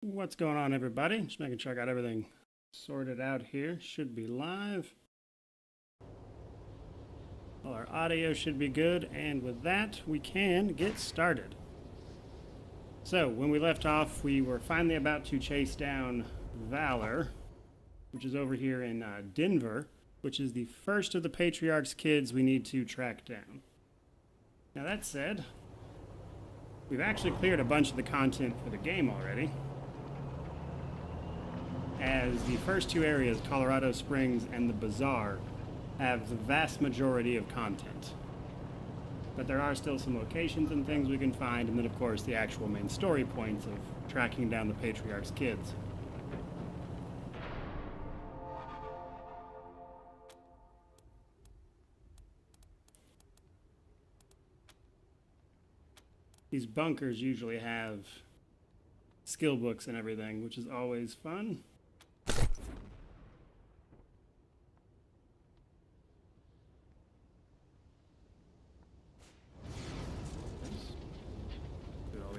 What's going on, everybody? Just making sure I got everything sorted out here. Should be live. Well, our audio should be good, and with that, we can get started. So, when we left off, we were finally about to chase down Valor, which is over here in Denver, which is the first of the Patriarch's kids we need to track down. Now, that said, we've actually cleared a bunch of the content for the game already, as the first two areas, Colorado Springs and the Bazaar, have the vast majority of content. But there are still some locations and things we can find, and then of course the actual main story points of tracking down the Patriarch's kids. These bunkers usually have skill books and everything, which is always fun.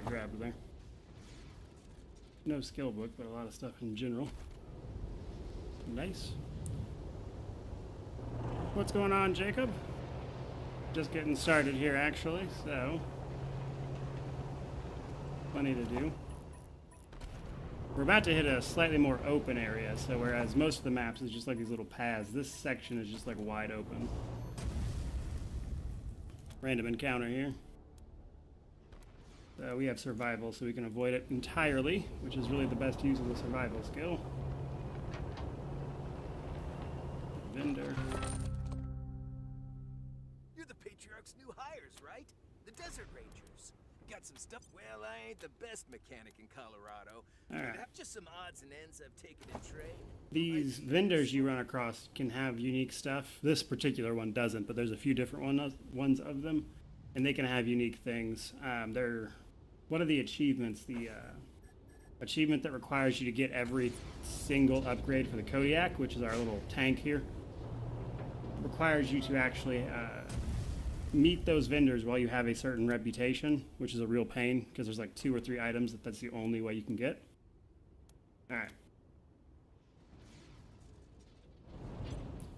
Grabbed there. No skill book, but a lot of stuff in general. Nice. What's going on, Jacob? Just getting started here, actually, so plenty to do. We're about to hit a slightly more open area, so whereas most of the maps is just like these little paths, this section is just like wide open. Random encounter here. We have survival, so we can avoid it entirely, which is really the best use of the survival skill. Vendor. You're the Patriarch's new hires, right? The Desert Rangers. Got some stuff? Well, I ain't the best mechanic in Colorado. All right. Have just some odds and ends I've taken in trade. These vendors you run across can have unique stuff. This particular one doesn't, but there's a few different ones of them, and they can have unique things. They're one of the achievements, the achievement that requires you to get every single upgrade for the Kodiak, which is our little tank here, requires you to actually meet those vendors while you have a certain reputation, which is a real pain because there's like 2 or 3 items that's the only way you can get. All right.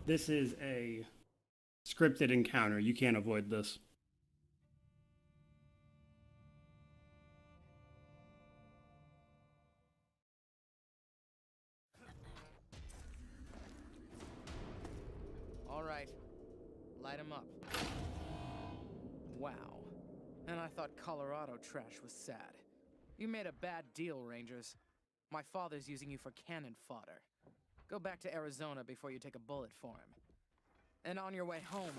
This is a scripted encounter. You can't avoid this. Light him up. Wow. And I thought Colorado trash was sad. You made a bad deal, Rangers. My father's using you for cannon fodder. Go back to Arizona before you take a bullet for him. And on your way home,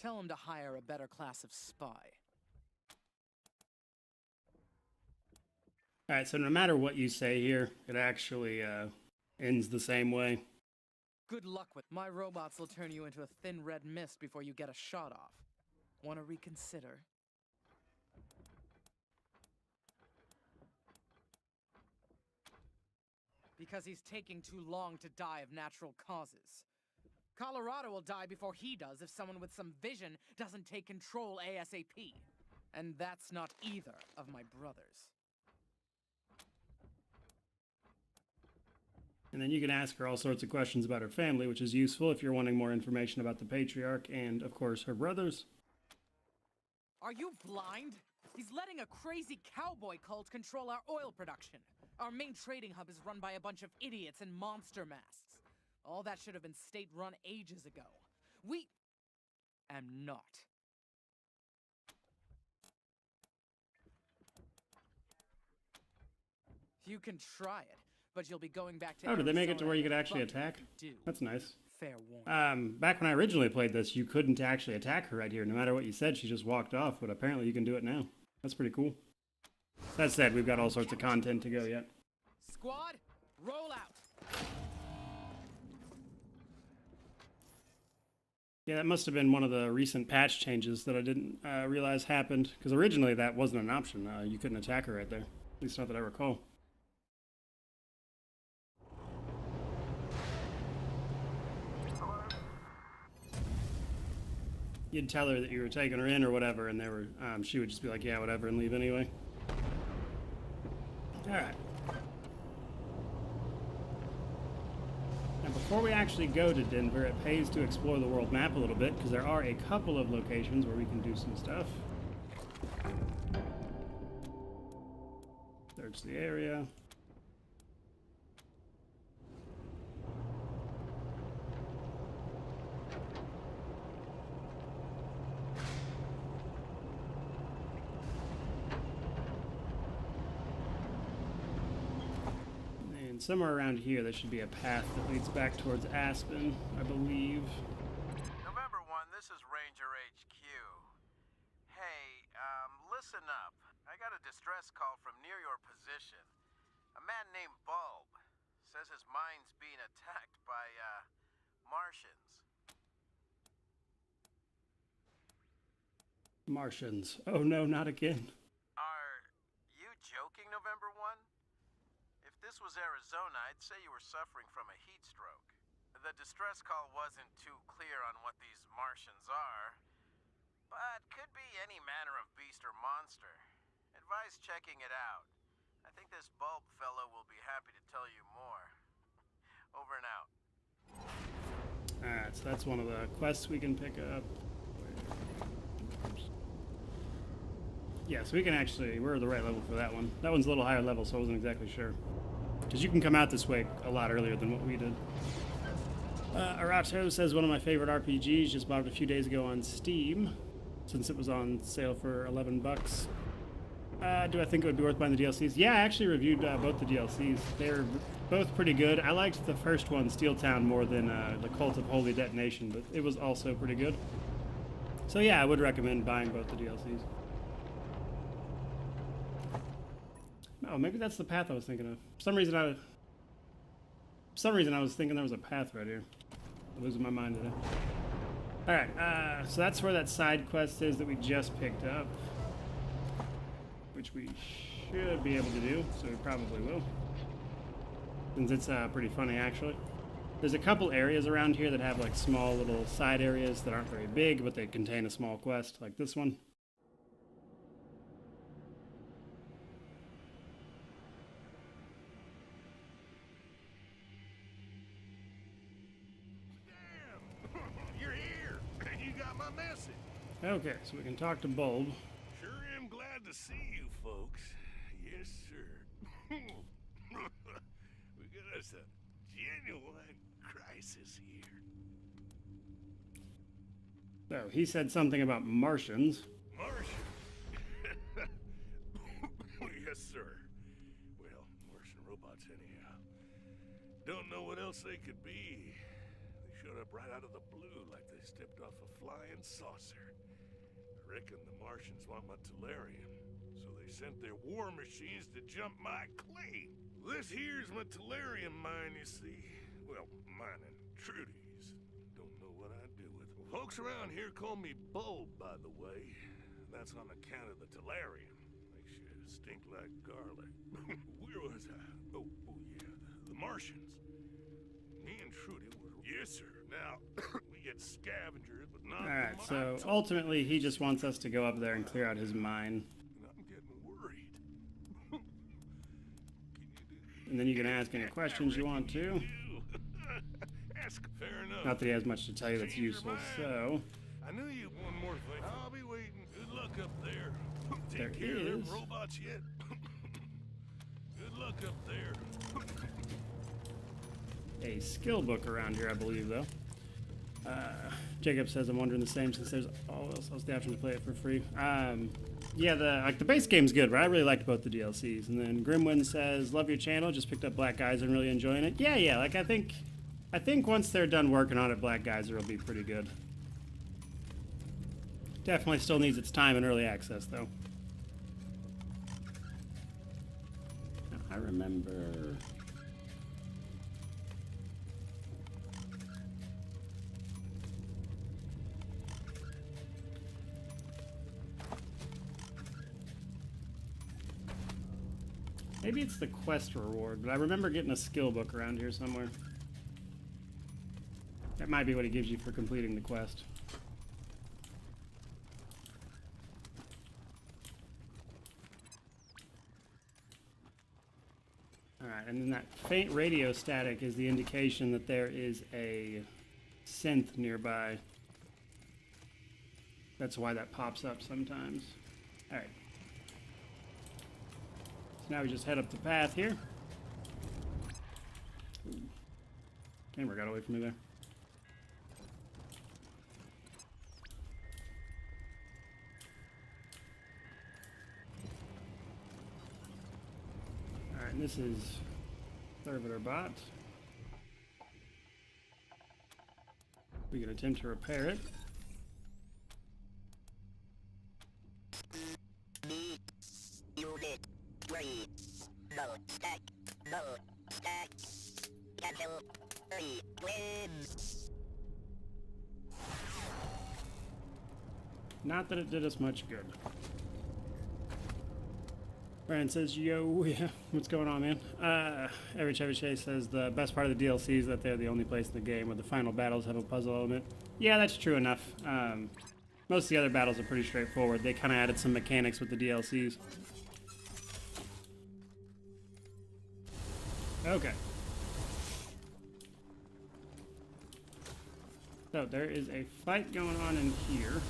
tell him to hire a better class of spy. Alright, so no matter what you say here, it actually ends the same way. Good luck with my robots will turn you into a thin red mist before you get a shot off. Want to reconsider? Because he's taking too long to die of natural causes. Colorado will die before he does if someone with some vision doesn't take control ASAP. And that's not either of my brothers. And then you can ask her all sorts of questions about her family, which is useful if you're wanting more information about the Patriarch and, of course, her brothers. Are you blind? He's letting a crazy cowboy cult control our oil production. Our main trading hub is run by a bunch of idiots in monster masks. All that should have been state-run ages ago. We am not. You can try it. But you'll be going back to Oh, did they make it to where you could actually attack? That's nice. Fair warning. Back when I originally played this, you couldn't actually attack her right here. No matter what you said, she just walked off, but apparently you can do it now. That's pretty cool. That said, we've got all sorts of content to go yet. Squad, roll out. Yeah, that must have been one of the recent patch changes that I didn't realize happened, because originally that wasn't an option. You couldn't attack her right there. At least not that I recall. You'd tell her that you were taking her in or whatever, and they were, she would just be like, yeah, whatever, and leave anyway. All right. before we actually go to Denver, it pays to explore the world map a little bit, because there are a couple of locations where we can do some stuff. Search the area. Somewhere around here, there should be a path that leads back towards Aspen, I believe. November 1, this is Ranger HQ. Hey, listen up. I got a distress call from near your position. A man named Bulb says his mine's being attacked by, Martians. Martians. Oh no, not again. Are you joking, November 1? If this was Arizona, I'd say you were suffering from a heat stroke. The distress call wasn't too clear on what these Martians are, but could be any manner of beast or monster. Advise checking it out. I think this Bulb fellow will be happy to tell you more. Over and out. Alright, so that's one of the quests we can pick up. Yeah, so we can actually, we're the right level for that one. That one's a little higher level, so I wasn't exactly sure. Because you can come out this way a lot earlier than what we did. Arato says one of my favorite RPGs, just bought it a few days ago on Steam, since it was on sale for 11 bucks. Do I think it would be worth buying the DLCs? Yeah, I actually reviewed both the DLCs. They're both pretty good. I liked the first one, Steel Town, more than the Cult of Holy Detonation, but it was also pretty good. So yeah, I would recommend buying both the DLCs. Oh, maybe that's the path I was thinking of. For some reason I was thinking there was a path right here. I'm losing my mind today. Alright, so that's where that side quest is that we just picked up. Which we should be able to do, so we probably will. Since it's pretty funny, actually. There's a couple areas around here that have like small little side areas that aren't very big, but they contain a small quest, like this one. Okay, so we can talk to Bulb. Sure am glad to see you folks. Yes, sir. We got us a genuine crisis here. So, he said something about Martians. Martian? Yes, sir. Well, Martian robots anyhow. Don't know what else they could be. They showed up right out of the blue like they stepped off a flying saucer. I reckon the Martians want my tellurium, so they sent their war machines to jump my claim. This here's my tellurium mine, you see. Well, mine and Trudy's. Don't know what I'd do with them. Folks around here call me Bulb, by the way. That's on account of the tellurium. Makes you stink like garlic. Where was I? Oh yeah, the Martians. Me and Trudy were... Yes, sir. Now, we get scavengers, but not... Alright, so ultimately he just wants us to go up there and clear out his mine. I'm getting worried. And then you can ask any questions you want to. Ask, fair enough. Not that he has much to tell you that's useful, so... I knew you one more thing. I'll be waiting. Good luck up there. There Take care of them is. robots yet? Good luck up there. A skill book around here, I believe, though. Jacob says, I'm wondering the same since there's all else the option to play it for free. Yeah, the base game's good, but I really liked both the DLCs. And then Grimwin says, love your channel, just picked up Black Geyser and really enjoying it. Yeah, like I think once they're done working on it, Black Geyser will be pretty good. Definitely still needs its time in early access, though. Now, I remember... Maybe it's the quest reward, but I remember getting a skill book around here somewhere. That might be what it gives you for completing the quest. Alright, and then that faint radio static is the indication that there is a synth nearby. That's why that pops up sometimes. Alright. So now we just head up the path here. Ooh. Camera got away from me there. Alright, and this is Servitor Bot. We can attempt to repair it. Not that it did us much good. Bryan says, yo, yeah, what's going on, man? EerieV23 says the best part of the DLC is that they're the only place in the game where the final battles have a puzzle element. Yeah, that's true enough. Most of the other battles are pretty straightforward. They kind of added some mechanics with the DLCs. Okay. So there is a fight going on in here.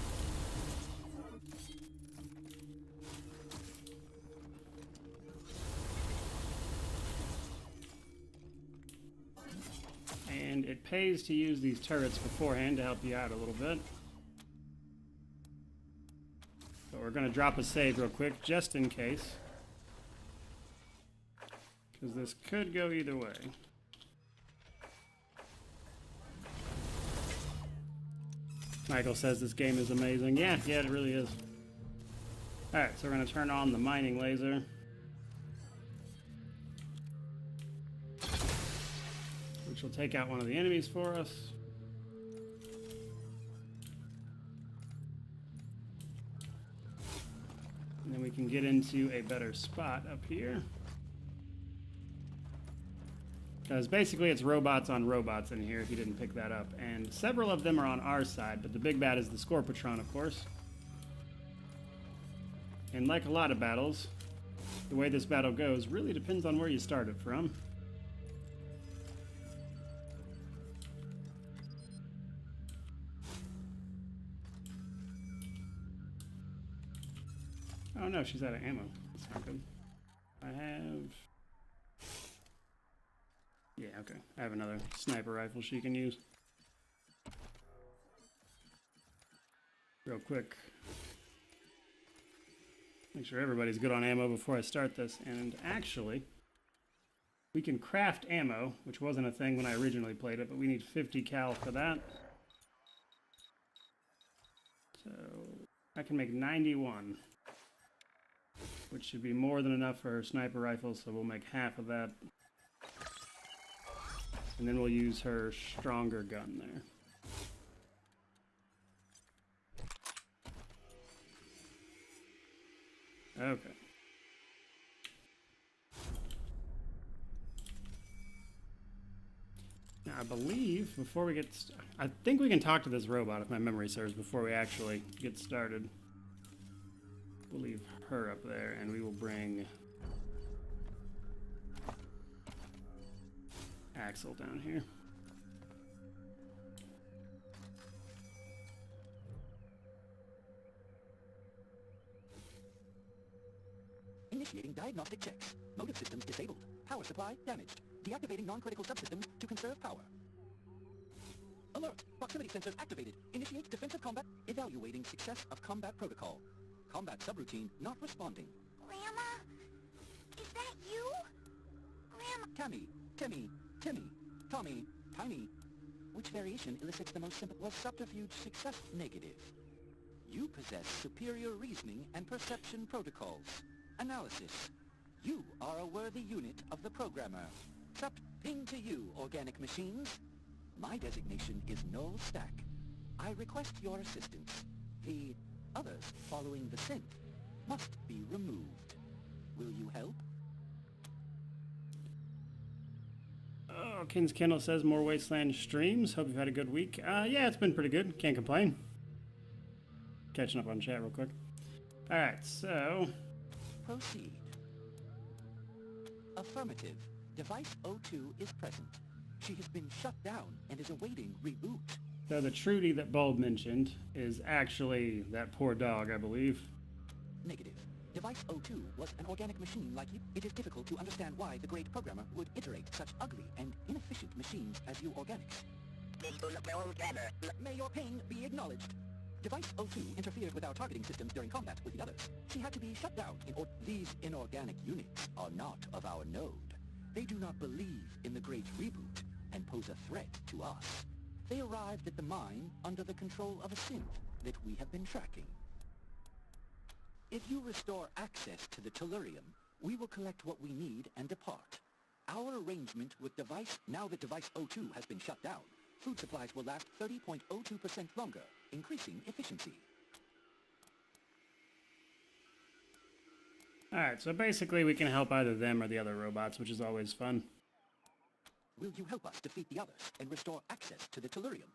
And it pays to use these turrets beforehand to help you out a little bit. So we're going to drop a save real quick, just in case. Because this could go either way. Michael says this game is amazing. Yeah, it really is. Alright, so we're going to turn on the mining laser. Which will take out one of the enemies for us. And then we can get into a better spot up here. Because basically it's robots on robots in here, if you didn't pick that up. And several of them are on our side, but the big bad is the Scorpatron, of course. And like a lot of battles, the way this battle goes really depends on where you started from. Oh no, she's out of ammo. That's not good. I have... Yeah, okay. I have another sniper rifle she can use. Real quick. Make sure everybody's good on ammo before I start this. And actually, we can craft ammo, which wasn't a thing when I originally played it, but we need 50 cal for that. So, I can make 91. Which should be more than enough for her sniper rifle, so we'll make half of that. And then we'll use her stronger gun there. Okay. Now I believe before we get... I think we can talk to this robot if my memory serves before we actually get started. We'll leave her up there and we will bring Axel down here. Initiating diagnostic checks. Motive systems disabled. Power supply damaged. Deactivating non-critical subsystems to conserve power. Alert! Proximity sensors activated. Initiate defensive combat. Evaluating success of combat protocol. Combat subroutine not responding. Grandma? Is that you? Grandma? Tammy, Timmy, Timmy, Tommy, Tiny. Which variation elicits the most simple? Was subterfuge success negative? You possess superior reasoning and perception protocols. Analysis. You are a worthy unit of the programmer. Ping to you, organic machines. My designation is Null Stack. I request your assistance. The others following the synth must be removed. Will you help? Oh, King's Kendall says more Wasteland streams. Hope you've had a good week. Yeah, it's been pretty good. Can't complain. Catching up on chat real quick. Alright, so... Proceed. Affirmative. Device 02 is present. She has been shut down and is awaiting reboot. So the Trudy that Bulb mentioned is actually that poor dog, I believe. Negative. Device 02 was an organic machine like you. It is difficult to understand why the great programmer would iterate such ugly and inefficient machines as you organics. May your pain be acknowledged. Device 02 interfered with our targeting systems during combat with the others. She had to be shut down in order. These inorganic units are not of our node. They do not believe in the great reboot and pose a threat to us. They arrived at the mine under the control of a synth that we have been tracking. If you restore access to the tellurium, we will collect what we need and depart. Our arrangement with device, now that device 02 has been shut down, food supplies will last 30.02% longer, increasing efficiency. Alright, so basically we can help either them or the other robots, which is always fun. Will you help us defeat the others and restore access to the tellurium?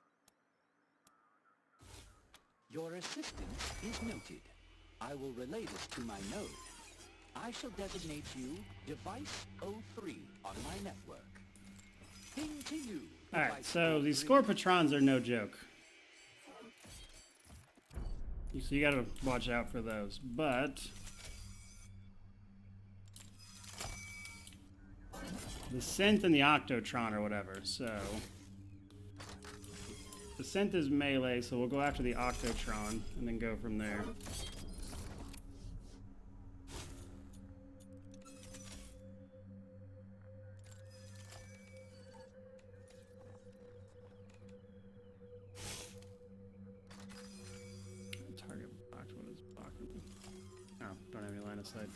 Your assistance is noted. I will relay this to my node. I shall designate you Device 03 on my network. Ping to you. Alright, so these Scorpatrons are no joke. So you gotta watch out for those, but the synth and the Octotron or whatever, so the synth is melee, so we'll go after the Octotron and then go from there. Target blocked. What is blocking me? Oh, don't have any line of sight.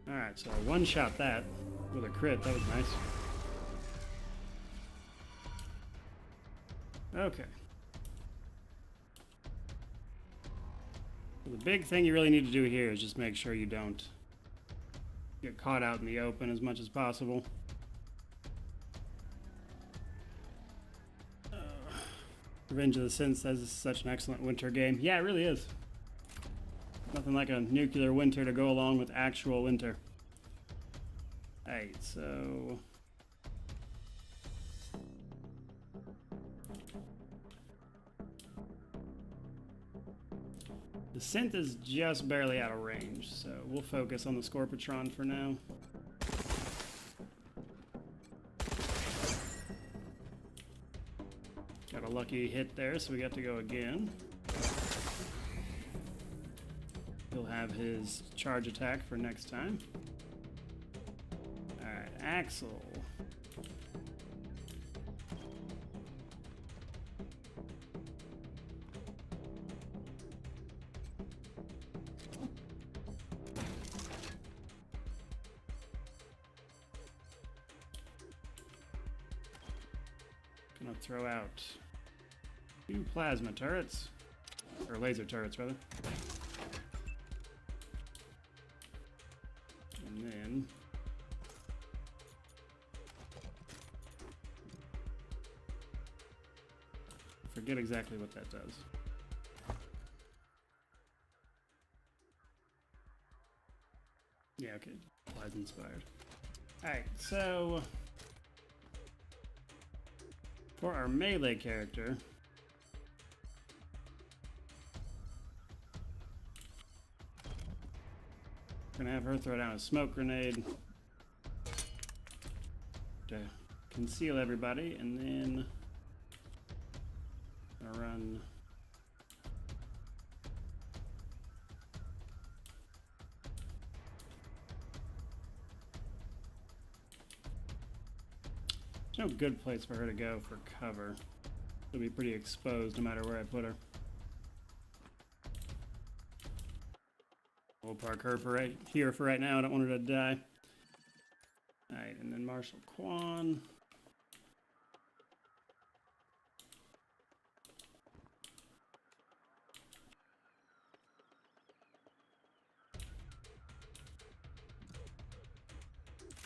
Alright, so I one-shot that with a crit. That was nice. Okay. So the big thing you really need to do here is just make sure you don't get caught out in the open as much as possible. Revenge of the Synth says this is such an excellent winter game. Yeah, it really is. Nothing like a nuclear winter to go along with actual winter. Alright, so the synth is just barely out of range, so we'll focus on the Scorpatron for now. Got a lucky hit there, so we got to go again. He'll have his charge attack for next time. Alright, Axel. Gonna throw out 2 plasma turrets, or laser turrets rather. And then I forget exactly what that does. Yeah, okay. Plasma inspired. Alright, so for our melee character, we're gonna have her throw down a smoke grenade to conceal everybody, and then gonna run there's no good place for her to go for cover. She'll be pretty exposed no matter where I put her. We'll park her for here for right now. I don't want her to die. Alright, and then Marshal Quan.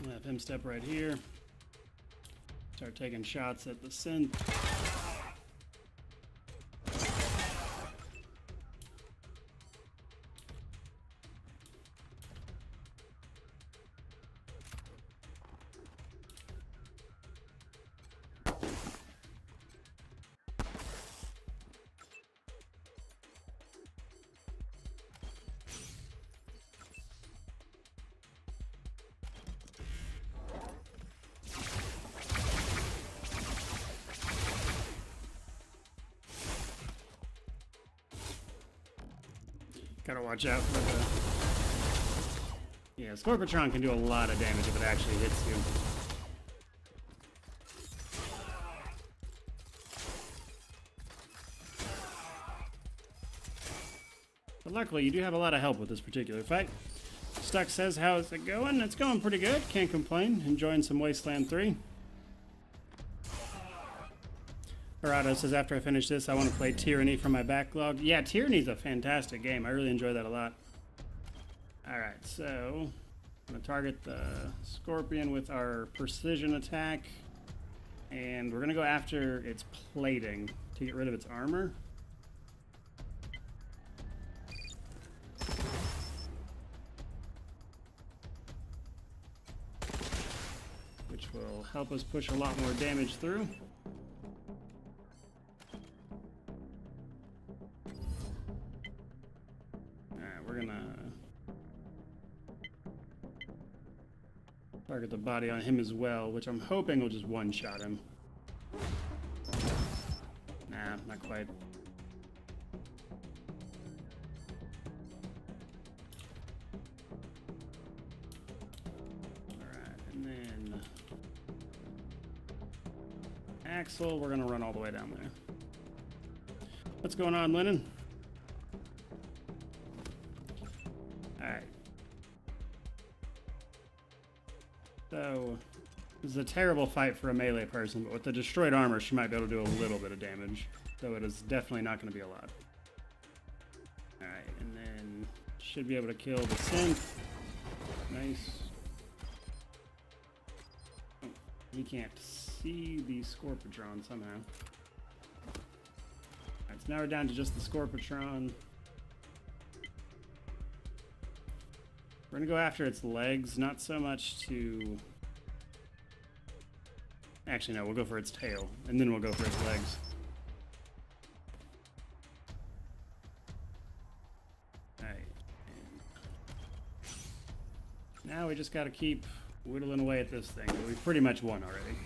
We'll have him step right here. Start taking shots at the synth. Gotta watch out for the... Yeah, Scorpitron can do a lot of damage if it actually hits you. But luckily, you do have a lot of help with this particular fight. Stuck says, how's it going? It's going pretty good. Can't complain. Enjoying some Wasteland 3. Corrado says, after I finish this, I want to play Tyranny from my backlog. Yeah, Tyranny's a fantastic game. I really enjoy that a lot. Alright, so I'm going to target the Scorpion with our precision attack. And we're going to go after its plating to get rid of its armor. Which will help us push a lot more damage through. We're gonna target the body on him as well, which I'm hoping will just one-shot him. Nah, not quite. Alright, and then Axel, we're gonna run all the way down there. What's going on, Lennon? Alright. So, this is a terrible fight for a melee person, but with the destroyed armor, she might be able to do a little bit of damage. Though it is definitely not going to be a lot. Alright, and then should be able to kill the synth. Nice. Oh, he can't see the Scorpitron somehow. Alright, so now we're down to just the Scorpitron. We're gonna go after its legs, not so much to... Actually, no, we'll go for its tail, and then we'll go for its legs. Alright. Now we just gotta keep whittling away at this thing, but we've pretty much won already.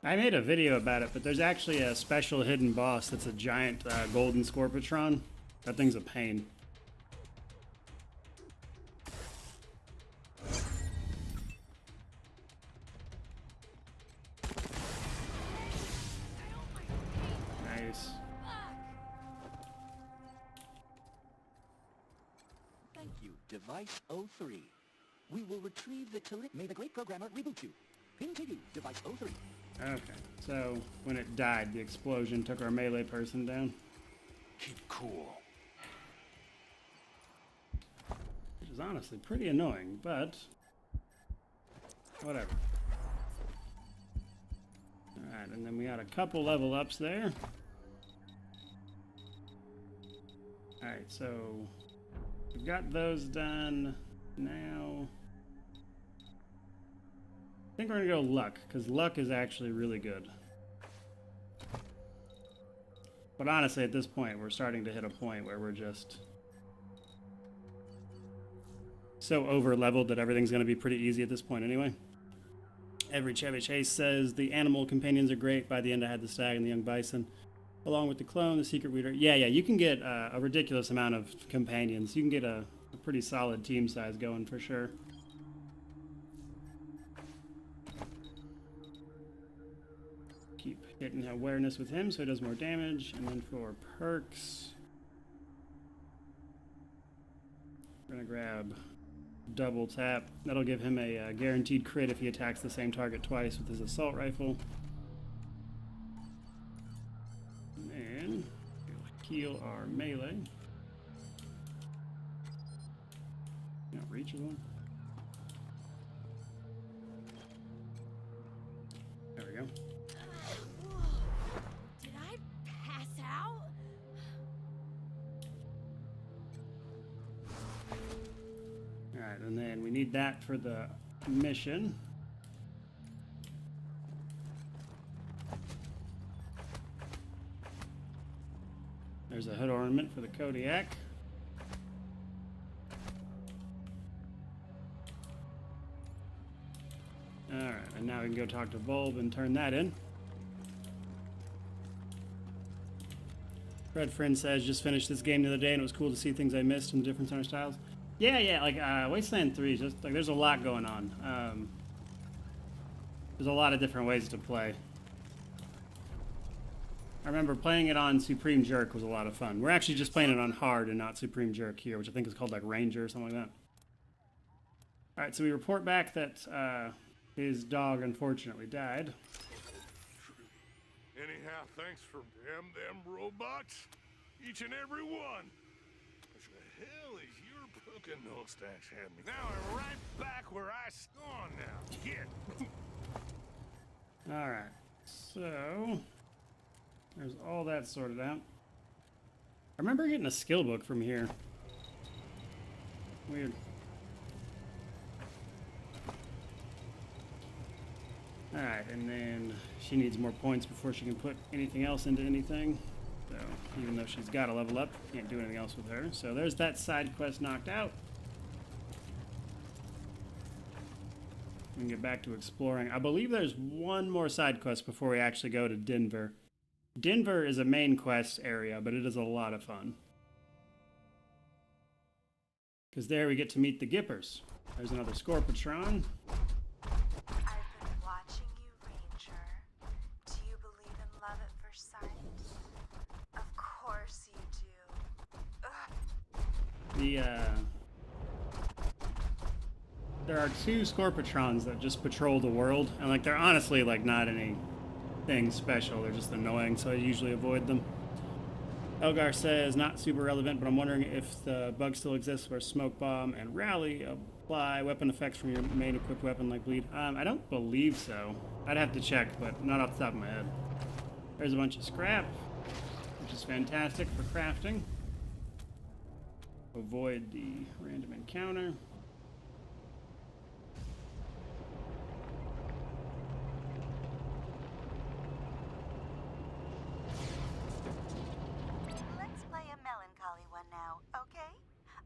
I made a video about it, but there's actually a special hidden boss that's a giant golden Scorpitron. That thing's a pain. Nice. Thank you, Device 03. We will retrieve the May the great programmer reboot you. Continue, Device 03. Okay, so when it died, the explosion took our melee person down. Keep cool. Which is honestly pretty annoying, but whatever. Alright, and then we got a couple level ups there. Alright, so we've got those done now. I think we're gonna go luck, because luck is actually really good. But honestly, at this point, we're starting to hit a point where we're just so over-leveled that everything's gonna be pretty easy at this point anyway. Every Chevy Chase says the animal companions are great. By the end, I had the stag and the young bison, along with the clone, the secret reader. Yeah, you can get a ridiculous amount of companions. You can get a pretty solid team size going for sure. Keep hitting awareness with him so he does more damage. And then for perks, we're gonna grab double tap. That'll give him a guaranteed crit if he attacks the same target twice with his assault rifle. And we'll heal our melee. Not reachable. There we go. Did I pass out? and then we need that for the mission. There's a hood ornament for the Kodiak. Alright, and now we can go talk to Volb and turn that in. Redfren says, just finished this game the other day and it was cool to see things I missed in the different center styles. Yeah, like Wasteland 3, just like there's a lot going on. There's a lot of different ways to play. I remember playing it on Supreme Jerk was a lot of fun. We're actually just playing it on hard and not Supreme Jerk here, which I think is called like Ranger or something like that. Alright, so we report back that his dog unfortunately died. Anyhow, thanks for them robots. Each and every one. What the hell is your fucking mustache had me? Now I'm right back where I spawned now. Get. Alright, so there's all that sorted out. I remember getting a skill book from here. Weird. Alright, and then she needs more points before she can put anything else into anything. So, even though she's got to level up, can't do anything else with her. So there's that side quest knocked out. We can get back to exploring. I believe there's one more side quest before we actually go to Denver. Denver is a main quest area, but it is a lot of fun. Because there we get to meet the Gippers. There's another Scorpatron. There are two Scorpatrons that just patrol the world, and like they're honestly like not anything special. They're just annoying, so I usually avoid them. Elgar says not super relevant, but I'm wondering if the bug still exists where smoke bomb and rally apply weapon effects from your main equipped weapon like bleed. I don't believe so. I'd have to check, but not off the top of my head. There's a bunch of scrap, which is fantastic for crafting. Avoid the random encounter. Let's play a melancholy one now, okay?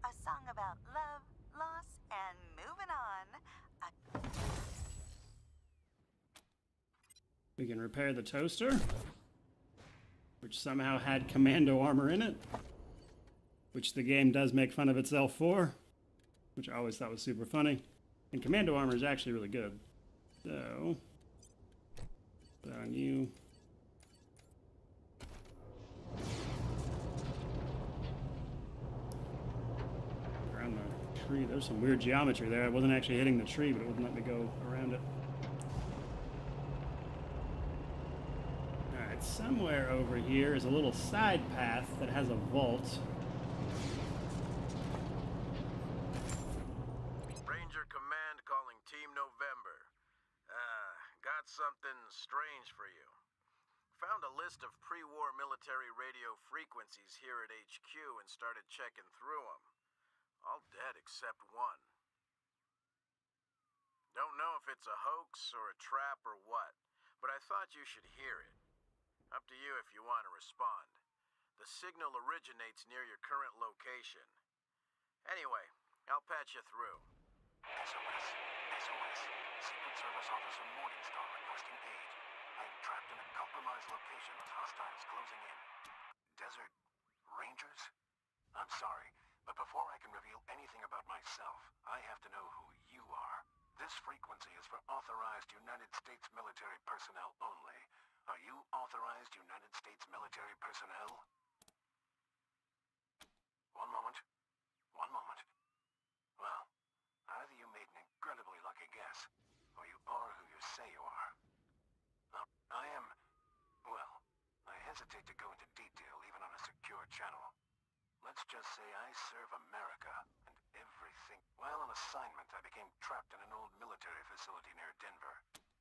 A song about love, loss, and moving on. We can repair the toaster, which somehow had commando armor in it. Which the game does make fun of itself for, which I always thought was super funny. And commando armor is actually really good. So, put that on you. Around the tree, there's some weird geometry there. I wasn't actually hitting the tree, but it wouldn't let me go around it. Alright, somewhere over here is a little side path that has a vault. Something strange for you. Found a list of pre-war military radio frequencies here at HQ and started checking through them. All dead except one. Don't know if it's a hoax or a trap or what, but I thought you should hear it. Up to you if you want to respond. The signal originates near your current location. Anyway, I'll patch you through. SOS. Secret Service Officer Morningstar requesting aid. I am trapped in a compromised location with hostiles closing in. Desert Rangers? I'm sorry, but before I can reveal anything about myself, I have to know who you are. This frequency is for authorized United States military personnel only. Are you authorized United States military personnel? One moment. Well, either you made an incredibly lucky guess, or you are who you say you are. I am... well, I hesitate to go into detail even on a secure channel. Let's just say I serve America, and everything... While on assignment, I became trapped in an old military facility near Denver.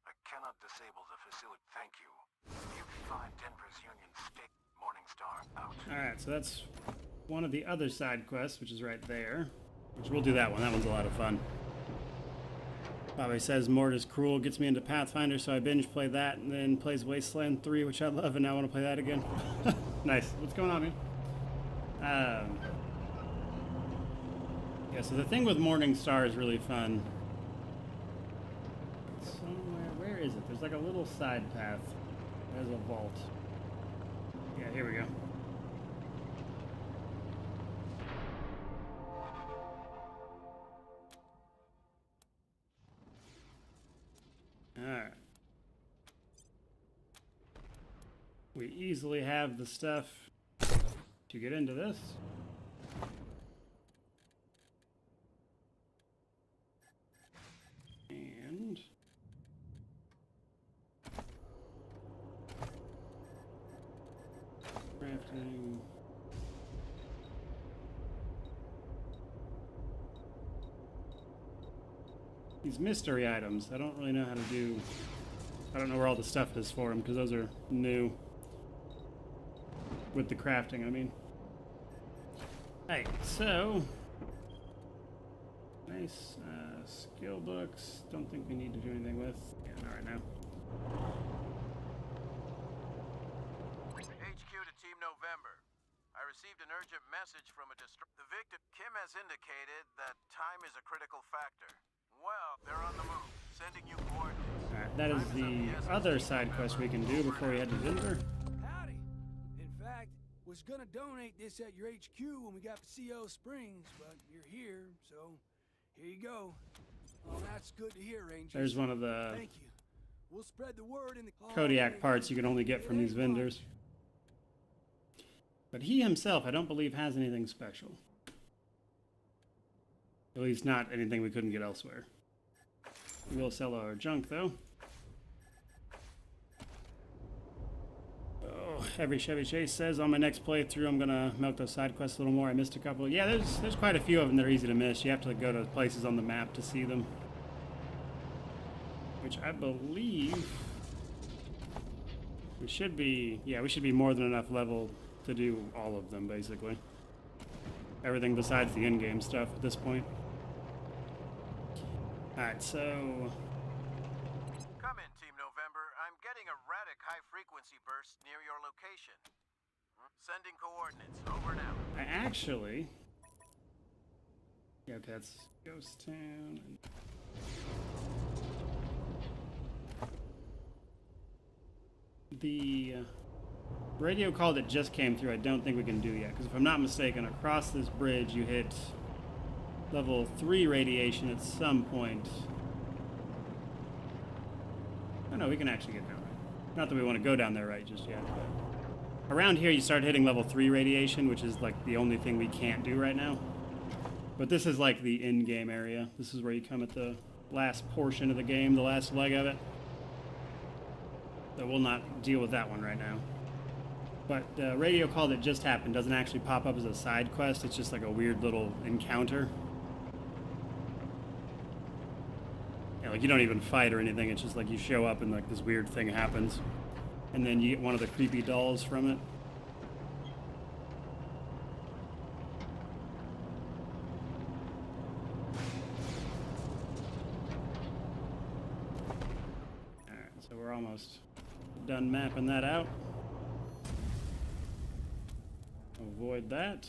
I cannot disable the facility. Thank you. You can find Denver's Union State. Morningstar out. Alright, so that's one of the other side quests, which is right there. Which we'll do that one. That one's a lot of fun. Bobby says Mort is cruel, gets me into Pathfinder, so I binge play that, and then plays Wasteland 3, which I love, and now I want to play that again. Nice. What's going on, man? Yeah, so the thing with Morning Star is really fun. Somewhere, where is it? There's like a little side path. There's a vault. Yeah, here we go. Alright. We easily have the stuff to get into this. And crafting. These mystery items, I don't really know how to do. I don't know where all the stuff is for them because those are new. With the crafting, I mean. Hey, so nice skill books. Don't think we need to do anything with. Yeah, not right now. HQ to Team November. I received an urgent message from a The victim, Kim, has indicated that time is a critical factor. Well, they're on the move, sending you coordinates. Alright, that is the other side quest we can do before we head to Denver. Howdy. In fact, was gonna donate this at your HQ when we got to CO Springs, but you're here, so here you go. Oh, that's good to hear, Rangers. There's one of the Thank you. We'll spread the word in the Kodiak parts you can only get from these vendors. But he himself, I don't believe, has anything special. At least not anything we couldn't get elsewhere. We will sell our junk, though. Oh, every Chevy Chase says on my next playthrough I'm gonna milk those side quests a little more. I missed a couple. Yeah, there's quite a few of them that are easy to miss. You have to go to places on the map to see them. Which I believe we should be, yeah, we should be more than enough level to do all of them, basically. Everything besides the in-game stuff at this point. Alright, so Come in, Team November. I'm getting erratic high-frequency bursts near your location. Sending coordinates. Over now. I actually... Yeah, okay, that's Ghost Town. The radio call that just came through, I don't think we can do yet. Because if I'm not mistaken, across this bridge you hit level 3 radiation at some point. Oh no, we can actually get down right. Not that we want to go down there right just yet, but around here you start hitting level 3 radiation, which is like the only thing we can't do right now. But this is like the in-game area. This is where you come at the last portion of the game, the last leg of it. So we'll not deal with that one right now. But the radio call that just happened doesn't actually pop up as a side quest. It's just like a weird little encounter. Yeah, like you don't even fight or anything. It's just like you show up and like this weird thing happens. And then you get one of the creepy dolls from it. Alright, so we're almost done mapping that out. Avoid that.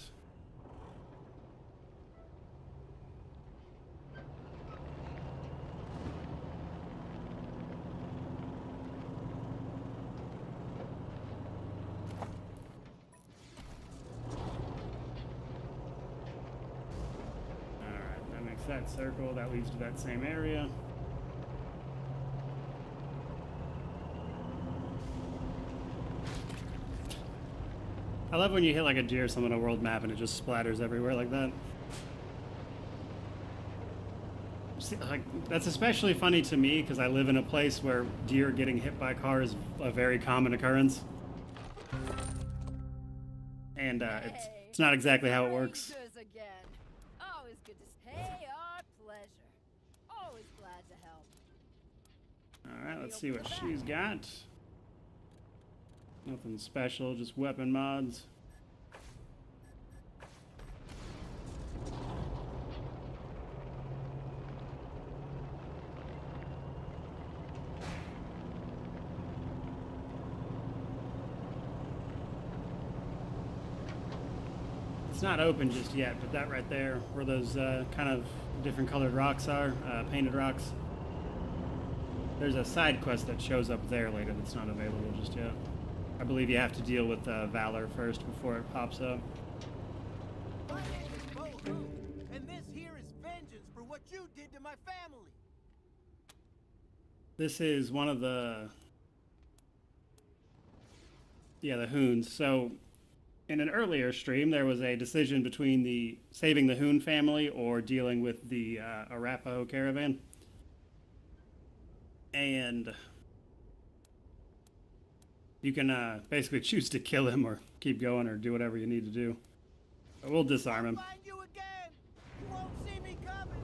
Alright, that makes that circle. That leads to that same area. I love when you hit like a deer or something on a world map and it just splatters everywhere like that. See, like, that's especially funny to me because I live in a place where deer getting hit by cars is a very common occurrence. And it's not exactly how it works. Again. Always good to hey, our pleasure. Always glad to help. Alright, let's see what she's got. Nothing special, just weapon mods. It's not open just yet, but that right there, where those kind of different colored rocks are, painted rocks, there's a side quest that shows up there later that's not available just yet. I believe you have to deal with Valor first before it pops up. My name is Bo-Ho, and this here is vengeance for what you did to my family. This is one of the Hoons. So in an earlier stream, there was a decision between the saving the Hoon family or dealing with the Arapaho caravan. And you can basically choose to kill him or keep going or do whatever you need to do. But we'll disarm him. Find you again. You won't see me coming.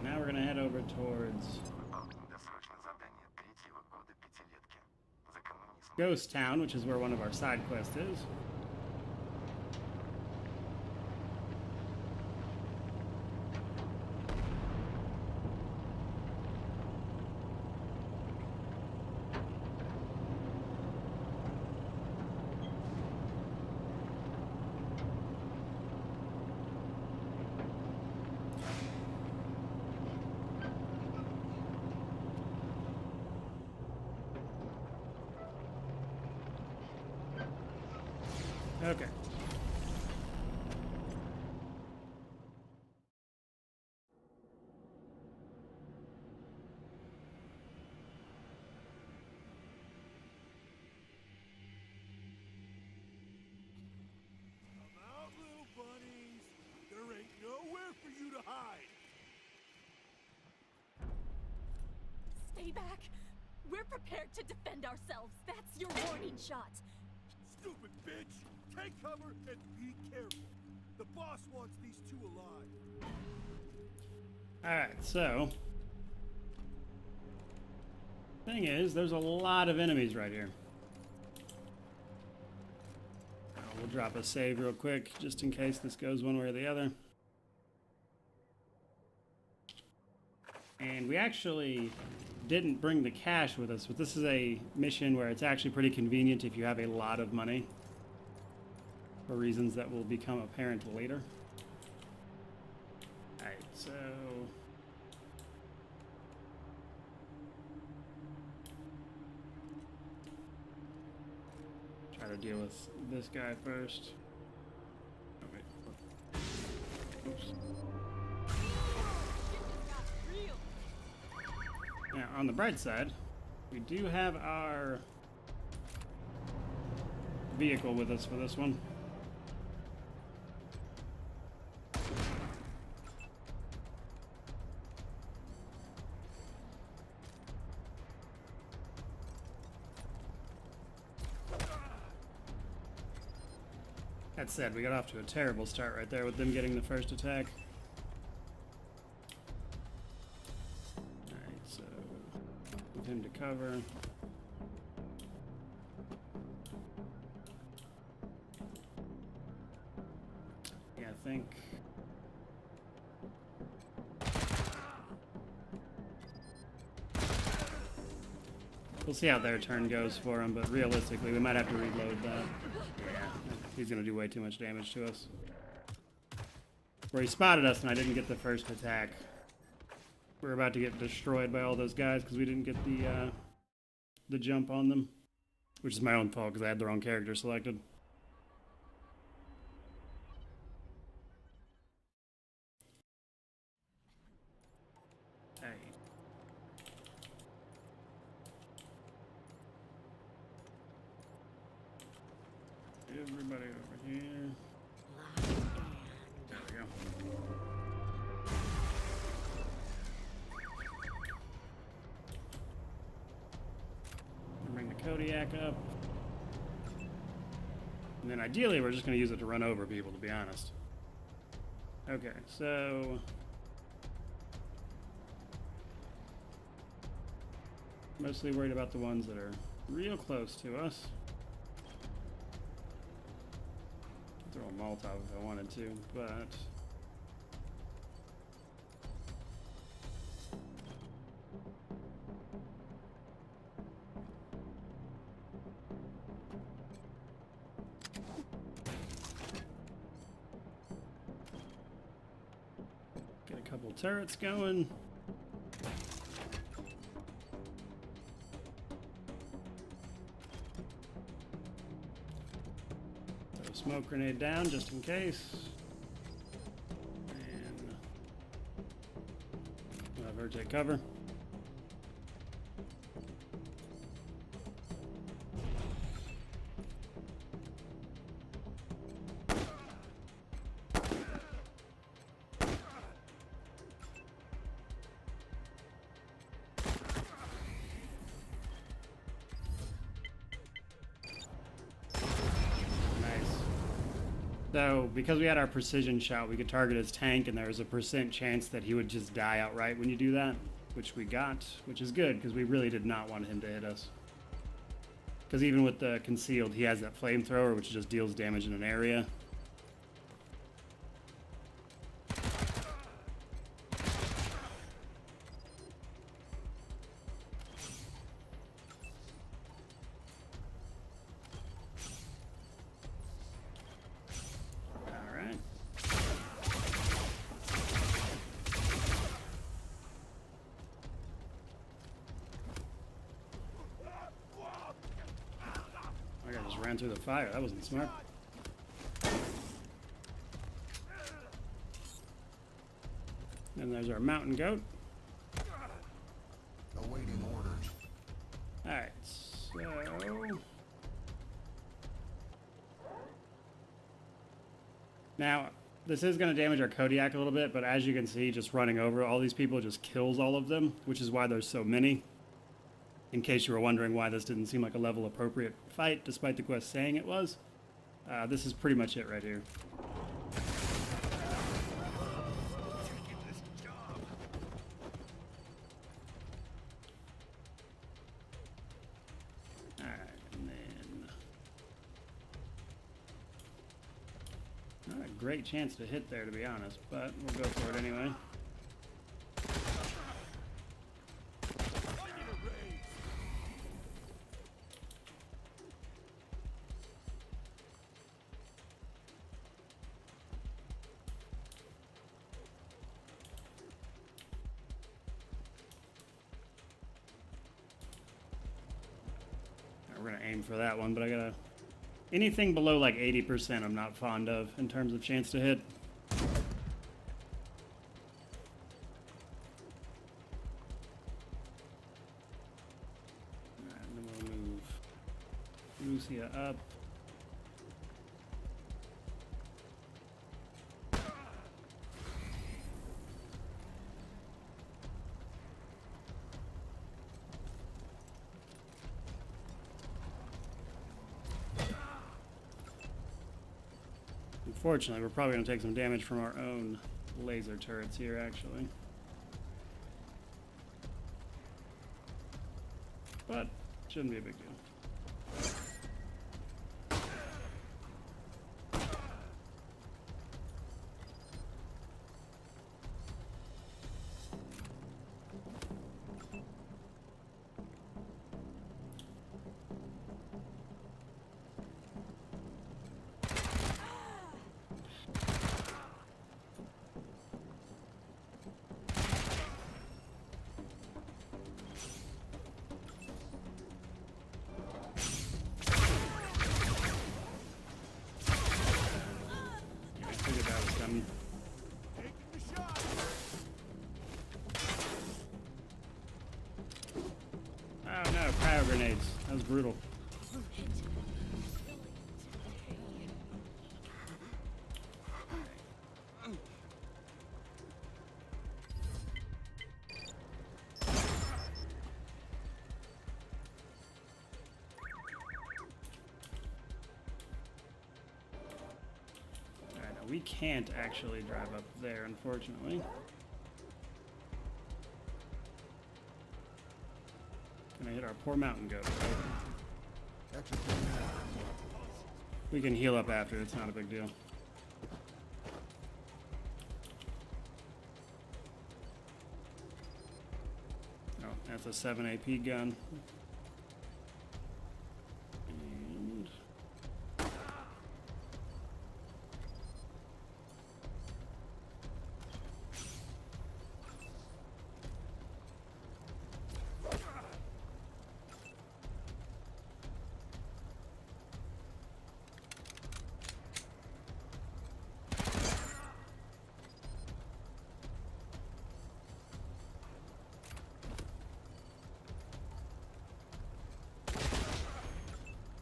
Now we're going to head over towards Ghost Town, which is where one of our side quests is. Okay. Come out, little bunnies. There ain't nowhere for you to hide. Stay back. We're prepared to defend ourselves. That's your warning shot. Stupid bitch! Take cover and be careful. The boss wants these two alive. Alright, so thing is, there's a lot of enemies right here. We'll drop a save real quick, just in case this goes one way or the other. And we actually didn't bring the cash with us, but this is a mission where it's actually pretty convenient if you have a lot of money, for reasons that will become apparent later. Alright, so try to deal with this guy first. Oh, wait. Oops. Now, on the bright side, we do have our vehicle with us for this one. That said, we got off to a terrible start right there with them getting the first attack. Alright, so with him to cover. Yeah, I think we'll see how their turn goes for him, but realistically we might have to reload that. Yeah, he's gonna do way too much damage to us. Where he spotted us and I didn't get the first attack. We're about to get destroyed by all those guys because we didn't get the jump on them, which is my own fault because I had the wrong character selected. Hey. Everybody over here. There we go. Bring the Kodiak up. And then ideally, we're just going to use it to run over people, to be honest. Okay, so... Mostly worried about the ones that are real close to us. Throw a Molotov if I wanted to, but... Get a couple turrets going. Throw a smoke grenade down just in case. And we'll have her take cover. So, because we had our precision shot, we could target his tank, and there was a % chance that he would just die outright when you do that, which we got, which is good, because we really did not want him to hit us. Because even with the concealed, he has that flamethrower, which just deals damage in an area. Ran through the fire. That wasn't smart. And there's our mountain goat. Awaiting orders. Alright, so... Now, this is going to damage our Kodiak a little bit, but as you can see, just running over all these people just kills all of them, which is why there's so many. In case you were wondering why this didn't seem like a level appropriate fight, despite the quest saying it was. This is pretty much it right here. Alright, and then... Not a great chance to hit there, to be honest, but we'll go for it anyway. We're gonna aim for that one, but I gotta... Anything below like 80% I'm not fond of in terms of chance to hit. Alright, and then we'll move Lucia up. Unfortunately, we're probably going to take some damage from our own laser turrets here, actually. But, shouldn't be a big deal. Oh no, cryo grenades. That was brutal. We can't actually drive up there, unfortunately. Gonna hit our poor mountain goat. Right? We can heal up after, it's not a big deal. Oh, that's a 7 AP gun.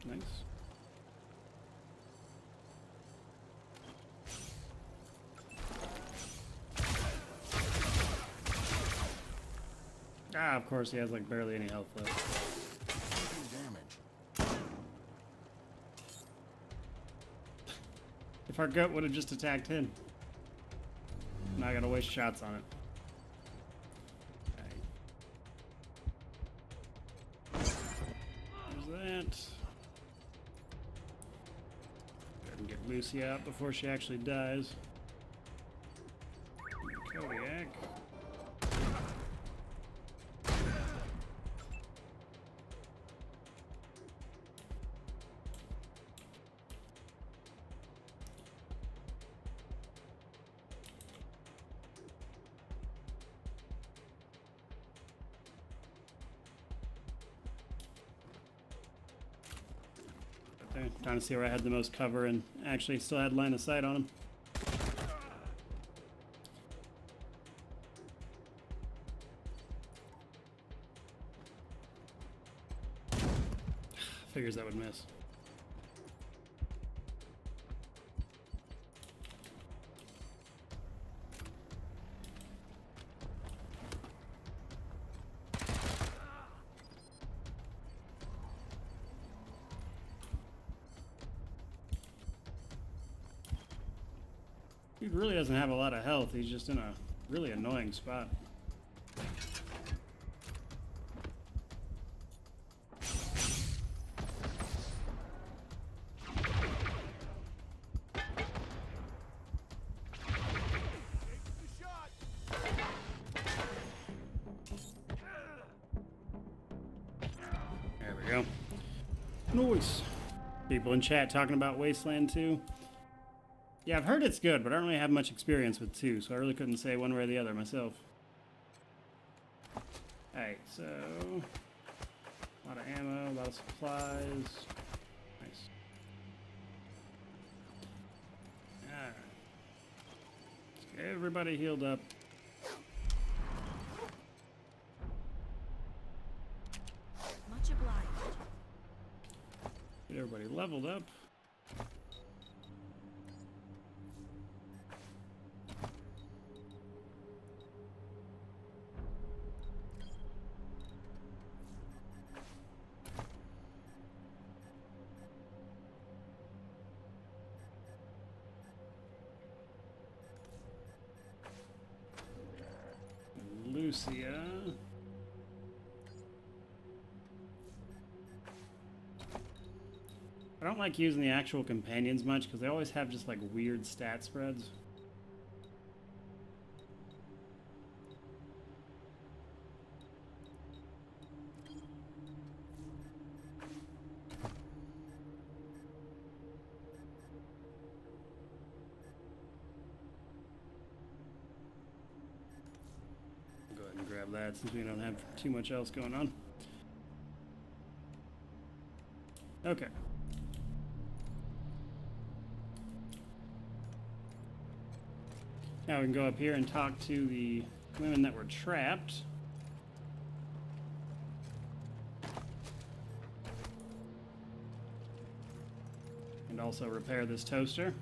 And nice. Ah, of course he has like barely any health left. If our goat would have just attacked him. Now I gotta waste shots on it. There's that. Go ahead and get Lucy out before she actually dies. Kodiak. There, trying to see where I had the most cover and actually still had line of sight on him. Figures that would miss. He really doesn't have a lot of health. He's just in a really annoying spot. There we go. Nice. People in chat talking about Wasteland 2. Yeah, I've heard it's good, but I don't really have much experience with 2, so I really couldn't say one way or the other myself. Alright, so... a lot of ammo, a lot of supplies. Nice. Alright. Let's get everybody healed up. Much obliged. Get everybody leveled up. Lucia. I don't like using the actual companions much because they always have just like weird stat spreads. Go ahead and grab that since we don't have too much else going on. Okay. Now we can go up here and talk to the women that were trapped. And also repair this toaster.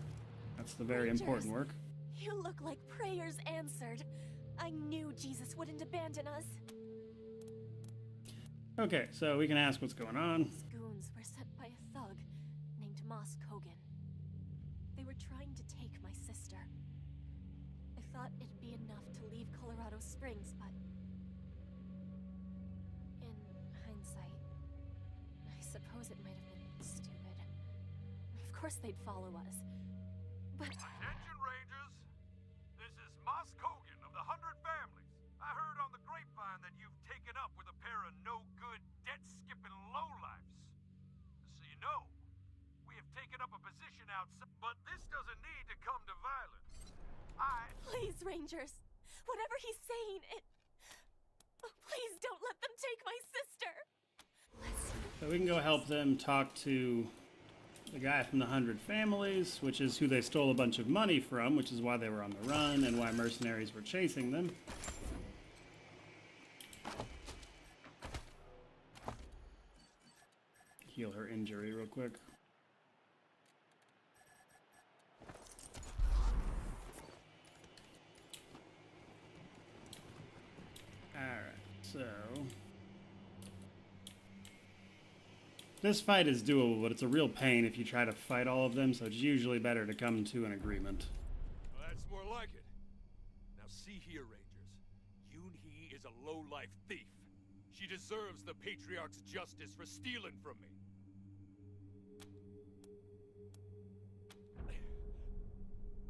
That's the very important work. You look like prayers answered. I knew Jesus wouldn't abandon us. Okay, so we can ask what's going on. These goons were sent by a thug named Moss Kogan. They were trying to take my my sister. I thought it'd be enough to leave Colorado Springs, but in hindsight, I suppose it might have been stupid. Of course they'd follow us, but... Attention, Rangers! This is Moss Kogan of the 100 Families. I heard on the grapevine that you've taken up with a pair of no-good, debt-skipping lowlifes. So you know, we have taken up a position outside, but this doesn't need to come to violence. Please, Rangers! Whatever he's saying, oh, please don't let them take my sister! So we can go help them talk to the guy from the 100 Families, which is who they stole a bunch of money from, which is why they were on the run and why mercenaries were chasing them. Heal her injury real quick. Alright, so... this fight is doable, but it's a real pain if you try to fight all of them, so it's usually better to come to an agreement. Well, that's more like it. Now see here, Rangers. Yoon-hee is a low-life thief. She deserves the Patriarch's justice for stealing from me.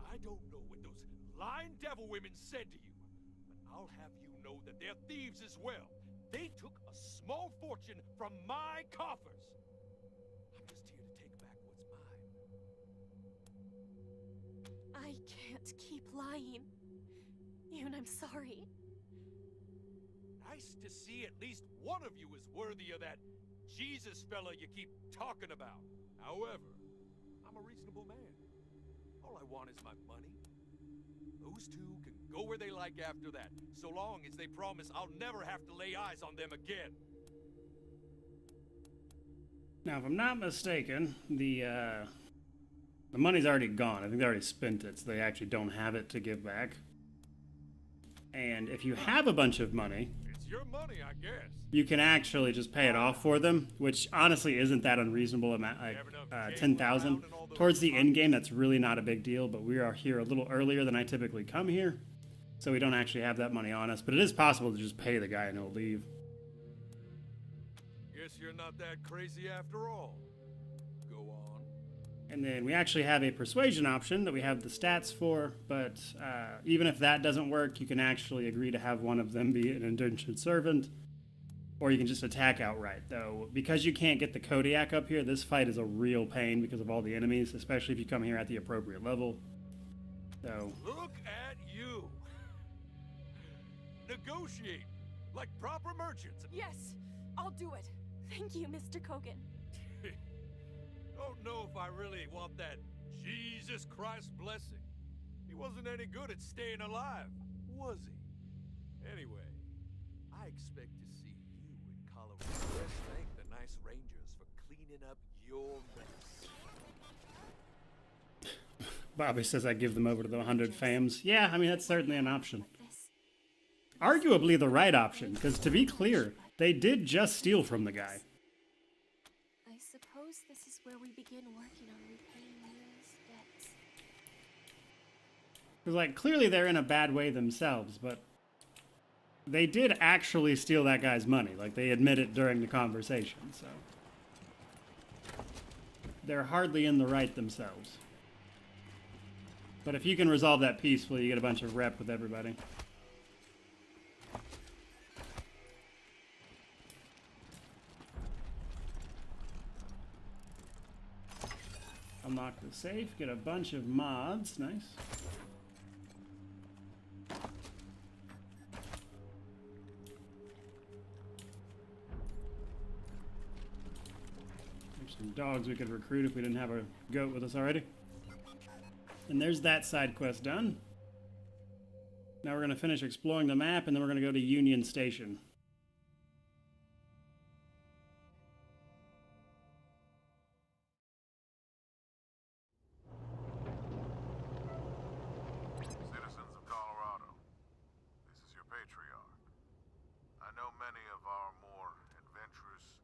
I don't know what those lying devil women said to you, but I'll have you know that they're thieves as well. They took a small fortune from my coffers. I'm just here to take back what's mine. I can't keep lying. Yoon, I'm sorry. Nice to see at least one of you is worthy of that Jesus fella you keep talking about. However, I'm a reasonable man. All I want is my money. Those two can go where they like after that, so long as they promise I'll never have to lay eyes on them again. Now, if I'm not mistaken, the money's already gone. I think they already spent it, so they actually don't have it to give back. And if you have a bunch of money... it's your money, I guess. You can actually just pay it off for them, which honestly isn't that unreasonable amount, like 10,000. Towards the end game, that's really not a big deal, but we are here a little earlier than I typically come here, so we don't actually have that money on us. But it is possible to just pay the guy and he'll leave. Guess you're not that crazy after all. Go on. And then we actually have a persuasion option that we have the stats for, but even if that doesn't work, you can actually agree to have one of them be an indentured servant. Or you can just attack outright, though. Because you can't get the Kodiak up here, this fight is a real pain because of all the enemies, especially if you come here at the appropriate level. So... look at you! Negotiate like proper merchants. Yes, I'll do it. Thank you, Mr. Kogan. Don't know if I really want that Jesus Christ blessing. He wasn't any good at staying alive, was he? Anyway, I expect to see you in Colorado. Let's thank the nice Rangers for cleaning up your mess. Bobby says I give them over to the 100 Fams. Yeah, I mean, that's certainly an option. Arguably the right option, because to be clear, they did just steal from the guy. I suppose this is where we begin working on repaying Yoon's debts. Because, like, clearly they're in a bad way themselves, but they did actually steal that guy's money. Like, they admit it during the conversation, so... they're hardly in the right themselves. But if you can resolve that peacefully, you get a bunch of rep with everybody. Unlock the safe, get a bunch of mods, nice. There's some dogs we could recruit if we didn't have a goat with us already. And there's that side quest done. Now we're going to finish exploring the map, and then we're going to go to Union Station. Citizens of Colorado, this is your Patriarch. I know many of our more adventurous,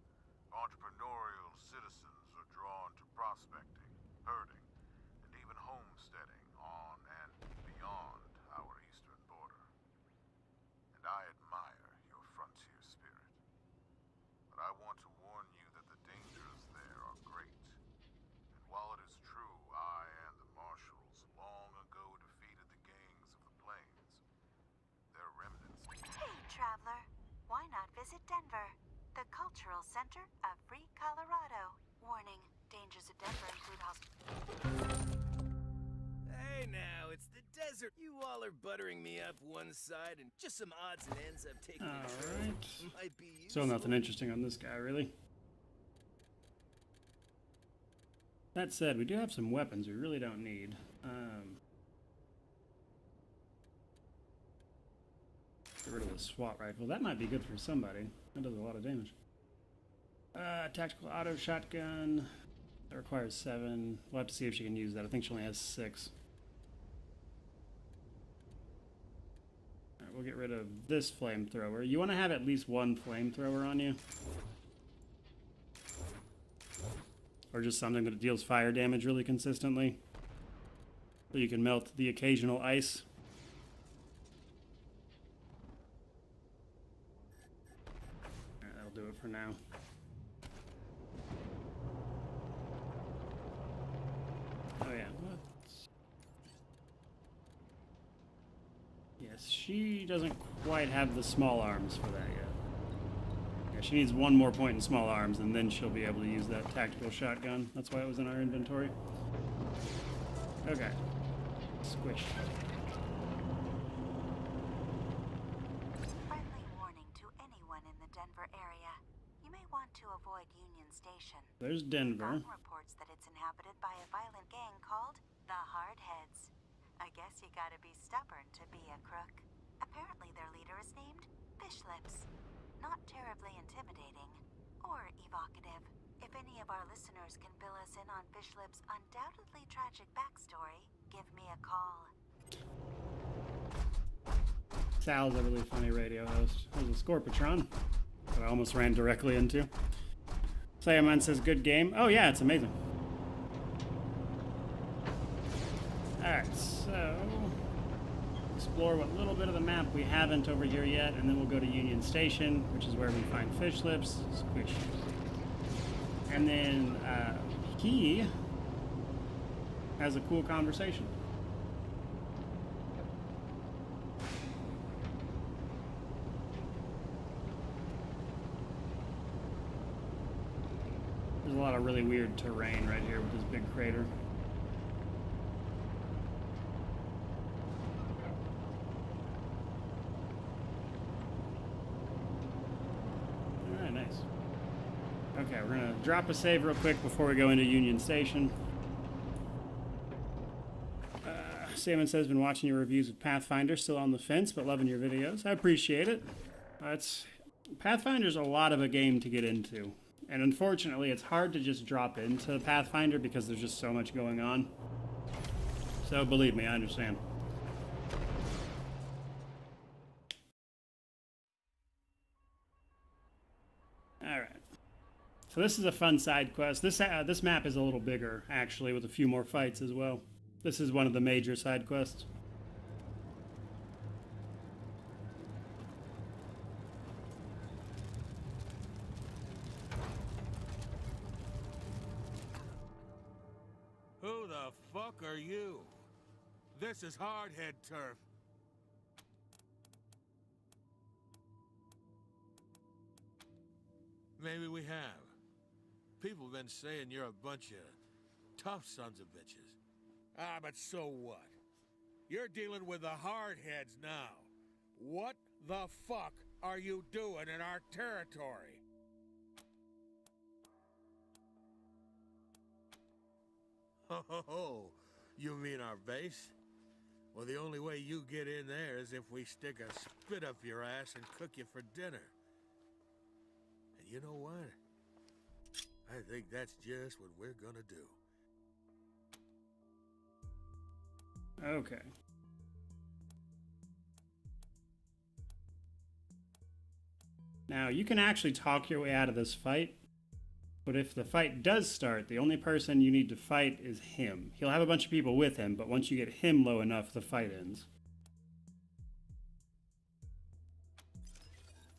entrepreneurial citizens are drawn to prospecting, herding, and even homesteading on Visit Denver, the cultural center of free Colorado. Warning, dangers of Denver include Hey now, it's the desert. You all are buttering me up one side and just some odds and ends I've taken in trade. Alright. Might be useful. Still nothing interesting on this guy, really. That said, we do have some weapons we really don't need. Get rid of the SWAT rifle. That might be good for somebody. That does a lot of damage. Tactical auto shotgun. That requires 7. We'll have to see if she can use that. I think she only has 6. Alright, we'll get rid of this flamethrower. You want to have at least one flamethrower on you. Or just something that deals fire damage really consistently. So you can melt the occasional ice. Alright, that'll do it for now. Oh yeah, yes, she doesn't quite have the small arms for that yet. Yeah, she needs one more point in small arms, and then she'll be able to use that tactical shotgun. That's why it was in our inventory. Okay. Squish. friendly warning to anyone in the Denver area. You may want to avoid Union Station. There's Denver. Gotten reports that it's inhabited by a violent gang called the Hardheads. I guess you gotta be stubborn to be a crook. Apparently their leader is named Fishlips. Not terribly intimidating or evocative. If any of our listeners can fill us in on Fishlips' undoubtedly tragic backstory, give me a call. Sal's a really funny radio host. There's a Scorpatron that I almost ran directly into. Salamon says, good game. Oh yeah, it's amazing. Alright, so explore what little bit of the map we haven't over here yet, and then we'll go to Union Station, which is where we find Fishlips. Squish. And then he has a cool conversation. There's a lot of really weird terrain right here with this big crater. Alright, nice. Okay, we're gonna drop a save real quick before we go into Union Station. Salmon says, been watching your reviews of Pathfinder, still on the fence, but loving your videos. I appreciate it. Pathfinder's a lot of a game to get into. And unfortunately, it's hard to just drop into Pathfinder because there's just so much going on. So believe me, I understand. Alright. So this is a fun side quest. This map is a little bigger, actually, with a few more fights as well. This is one of the major side quests. Who the fuck are you? This is Hardhead turf. Maybe we have. People have been saying you're a bunch of tough sons of bitches. Ah, but so what? You're dealing with the Hardheads now. What the fuck are you doing in our territory? Oh, you mean our base? Well, the only way you get in there is if we stick a spit up your ass and cook you for dinner. And you know what? I think that's just what we're gonna do. Okay. Now, you can actually talk your way out of this fight, but if the fight does start, the only person you need to fight is him. He'll have a bunch of people with him, but once you get him low enough, the fight ends.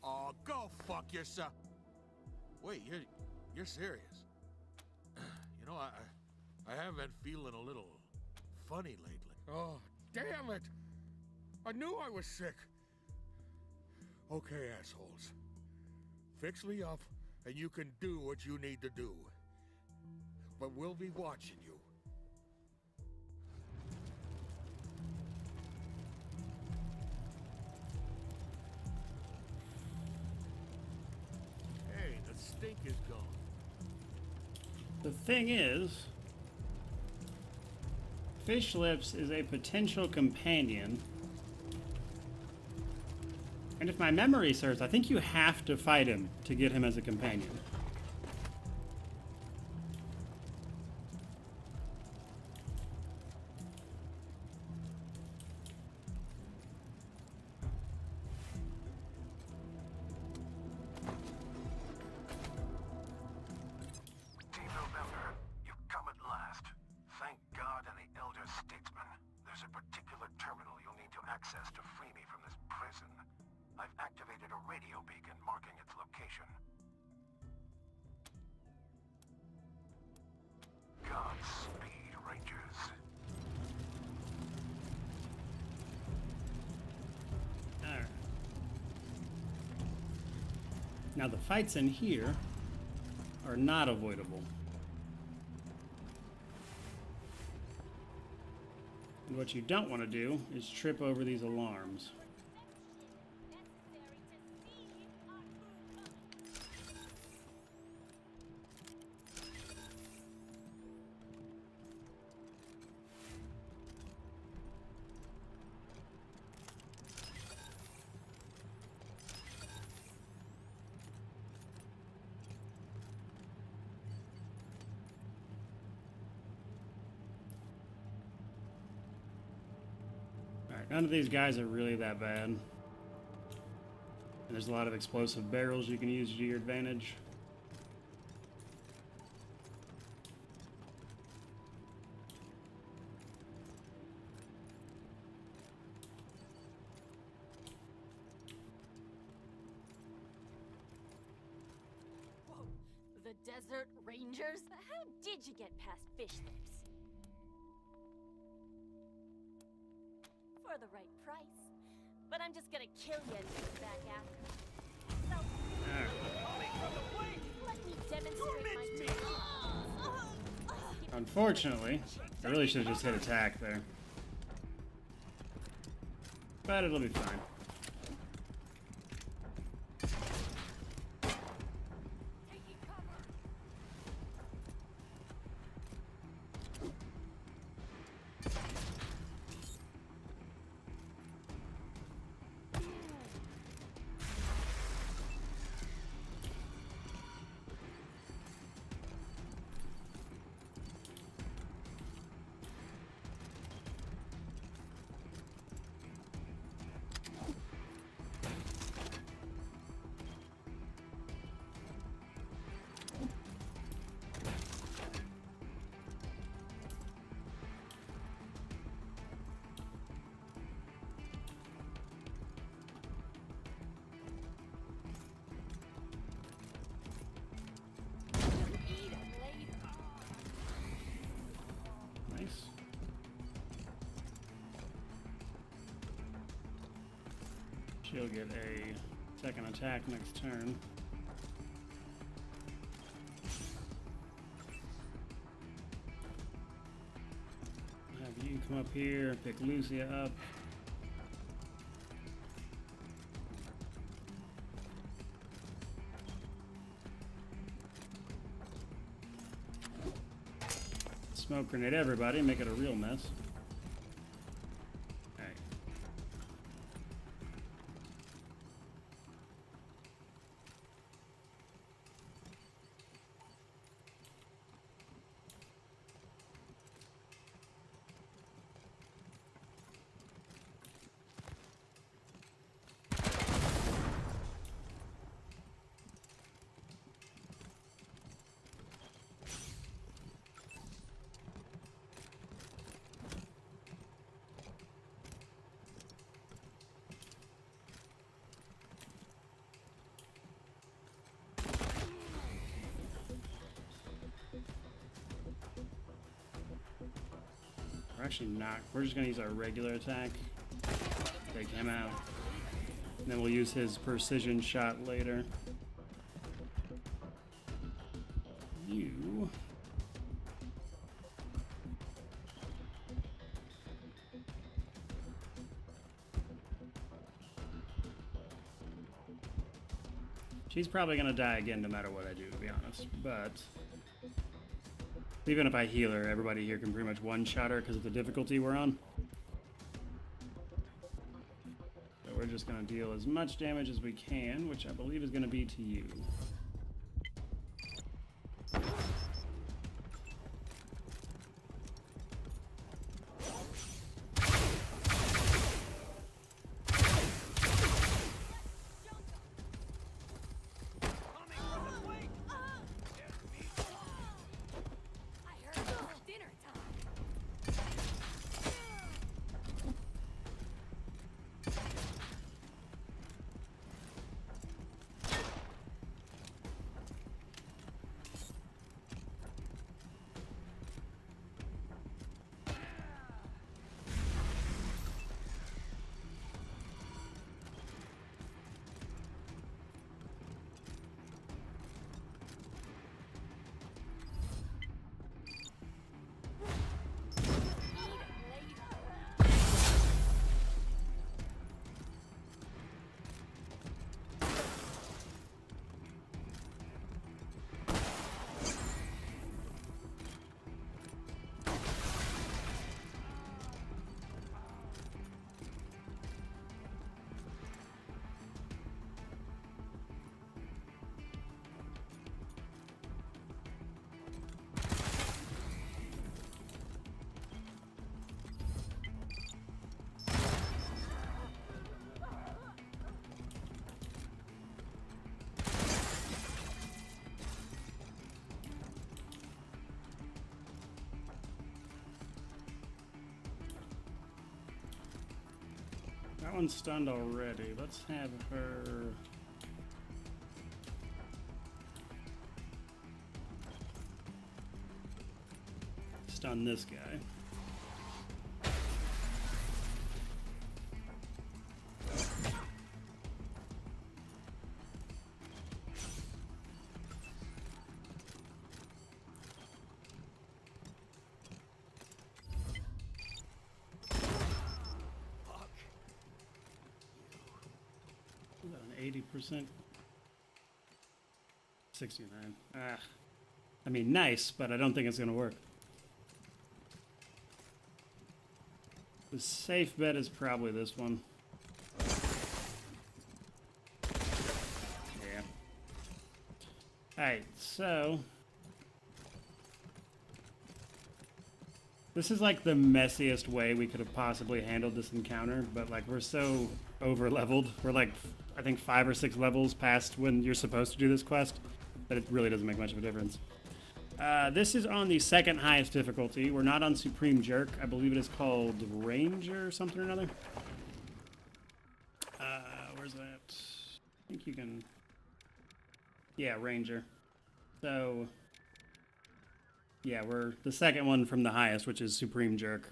Oh, go fuck yourself. Wait, you're serious? You know, I have been feeling a little funny lately. Oh, damn it! I knew I was sick. Okay, assholes. Fix me up, and you can do what you need to do. But we'll be watching you. Hey, the stink is gone. The thing is, Fish Lips is a potential companion. And if my memory serves, I think you have to fight him to get him as a companion. Now the fights in here are not avoidable. And what you don't want to do is trip over these alarms. None of these guys are really that bad. And there's a lot of explosive barrels you can use to your advantage. Whoa, the Desert Rangers? How did you get past Fish Lips? For the right price. But I'm just gonna kill you and take it back after. So, let me demonstrate my Unfortunately, I really should have just hit attack there. But it'll be fine. She'll get a second attack next turn. Have you come up here, pick Lucia up. Smoke grenade everybody, make it a real mess. We're actually not. We're just going to use our regular attack. Take him out. And then we'll use his precision shot later. you. She's probably gonna die again no matter what I do, to be honest. But even if I heal her, everybody here can pretty much one-shot her because of the difficulty we're on. So we're just gonna deal as much damage as we can, which I believe is gonna be to you. That one's stunned already. Let's have her... stun this guy. About an 80%. 69. I mean, nice, but I don't think it's going to work. The safe bet is probably this one. Yeah. Alright, so... this is like the messiest way we could have possibly handled this encounter, but like we're so over-leveled. We're like, I think 5 or 6 levels past when you're supposed to do this quest, that it really doesn't make much of a difference. This is on the second highest difficulty. We're not on Supreme Jerk. I believe it is called Ranger or something or another. Where's that? I think you can... yeah, Ranger. So... yeah, we're the second one from the highest, which is Supreme Jerk.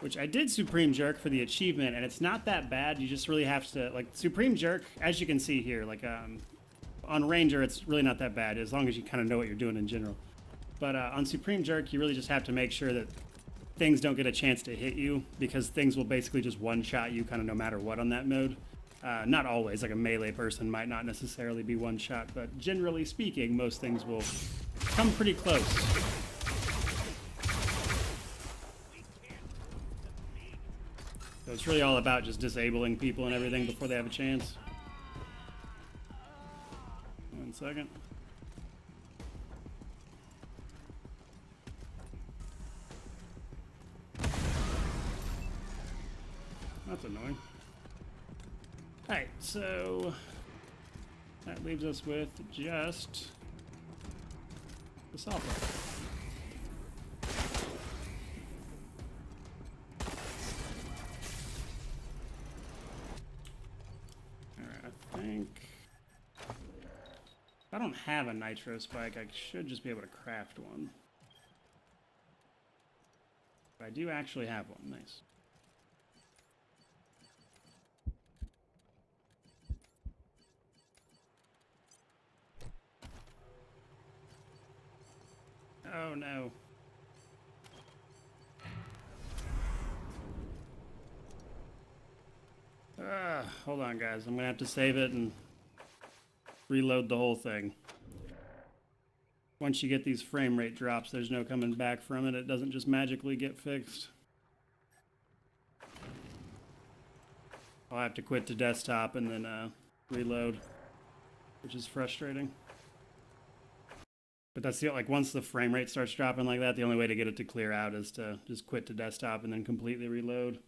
Which I did Supreme Jerk for the achievement, and it's not that bad. You just really have to, like, Supreme Jerk, as you can see here, like, on Ranger, it's really not that bad, as long as you kind of know what you're doing in general. But on Supreme Jerk, you really just have to make sure that things don't get a chance to hit you, because things will basically just one-shot you kind of no matter what on that mode. Not always, like a melee person might not necessarily be one-shot, but generally speaking, most things will come pretty close. So it's really all about just disabling people and everything before they have a chance. 1 second. That's annoying. Alright, so that leaves us with just the software. Alright, I think if I don't have a nitro spike, I should just be able to craft one. But I do actually have one. Nice. Oh no. Hold on, guys. I'm gonna have to save it and reload the whole thing. Once you get these frame rate drops, there's no coming back from it. It doesn't just magically get fixed. I'll have to quit to desktop and then reload, which is frustrating. But that's the, like, once the frame rate starts dropping like that, the only way to get it to clear out is to just quit to desktop and then completely reload.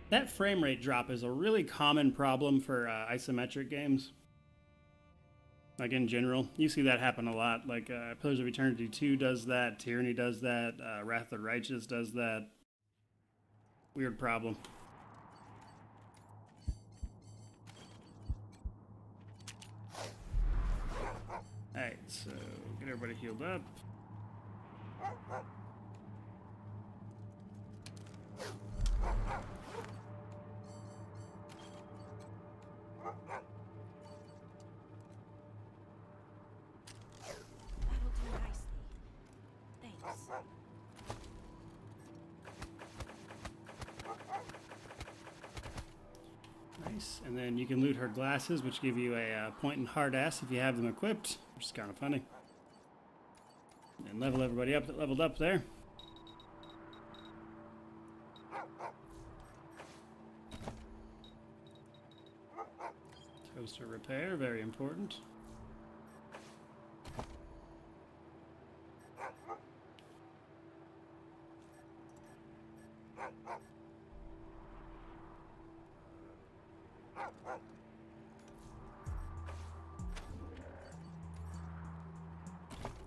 That frame rate drop is a really common problem for isometric games. Like in general, you see that happen a lot. Like Pillars of Eternity 2 does that, Tyranny does that, Wrath of the Righteous does that. Weird problem. Alright, so get everybody healed up. Nice, and then you can loot her glasses, which give you a point in hard ass if you have them equipped, which is kind of funny. And level everybody up that leveled up there. Toaster repair, very important.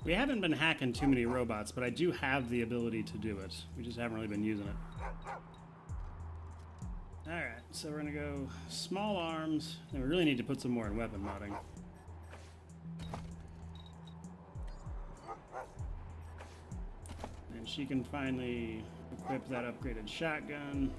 We haven't been hacking too many robots, but I do have the ability to do it. We just haven't really been using it. Alright, so we're gonna go small arms, and we really need to put some more in weapon modding. And she can finally equip that upgraded shotgun.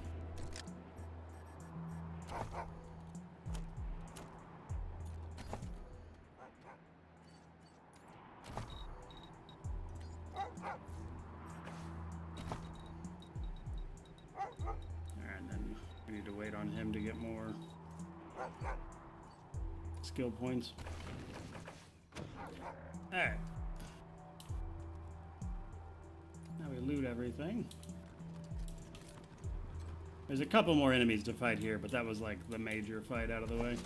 Him to get more skill points. Alright. Now we loot everything. There's a couple more enemies to fight here, but that was like the major fight out of the way.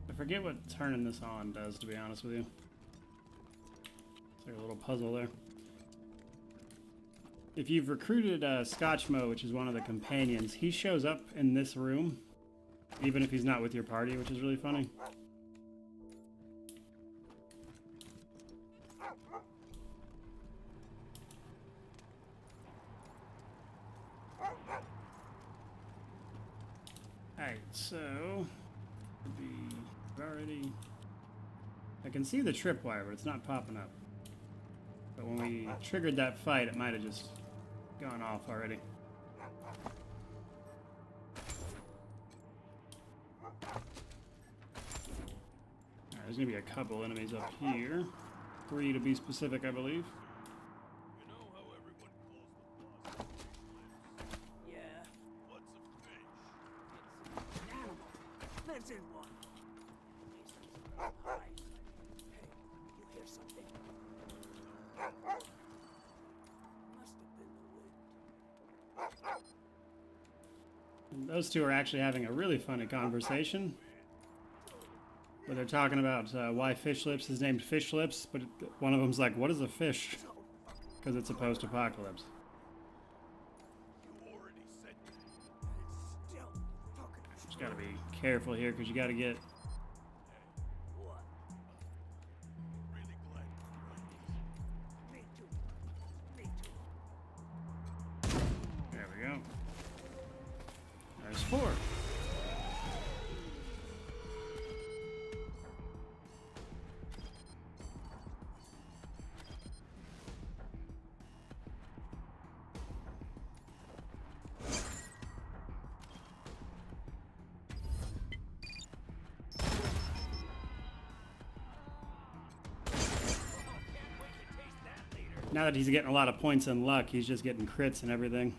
I forget what turning this on does, to be honest with you. There's a little puzzle there. If you've recruited Scotchmo, which is one of the companions, he shows up in this room, even if he's not with your party, which is really funny. Alright, so already I can see the tripwire, but it's not popping up. But when we triggered that fight, it might have just gone off already. Alright, there's gonna be a couple enemies up here. 3 to be specific, I believe. You know how everyone calls the boss Yeah, What's a fish? it's an animal. Lives in one. Hi. Hey, you hear something? Must have been the wind. And those two are actually having a really funny conversation. Where they're talking about why Fish Lips is named Fish Lips, but one of them's like, what is a fish? Because it's a post-apocalypse. You already said that. It's still fucking Just gotta be careful here, because you gotta get... what? Really glad you're right. Me too. Me too. There we go. There's 4. Now that he's getting a lot of points in luck, he's just getting crits and everything.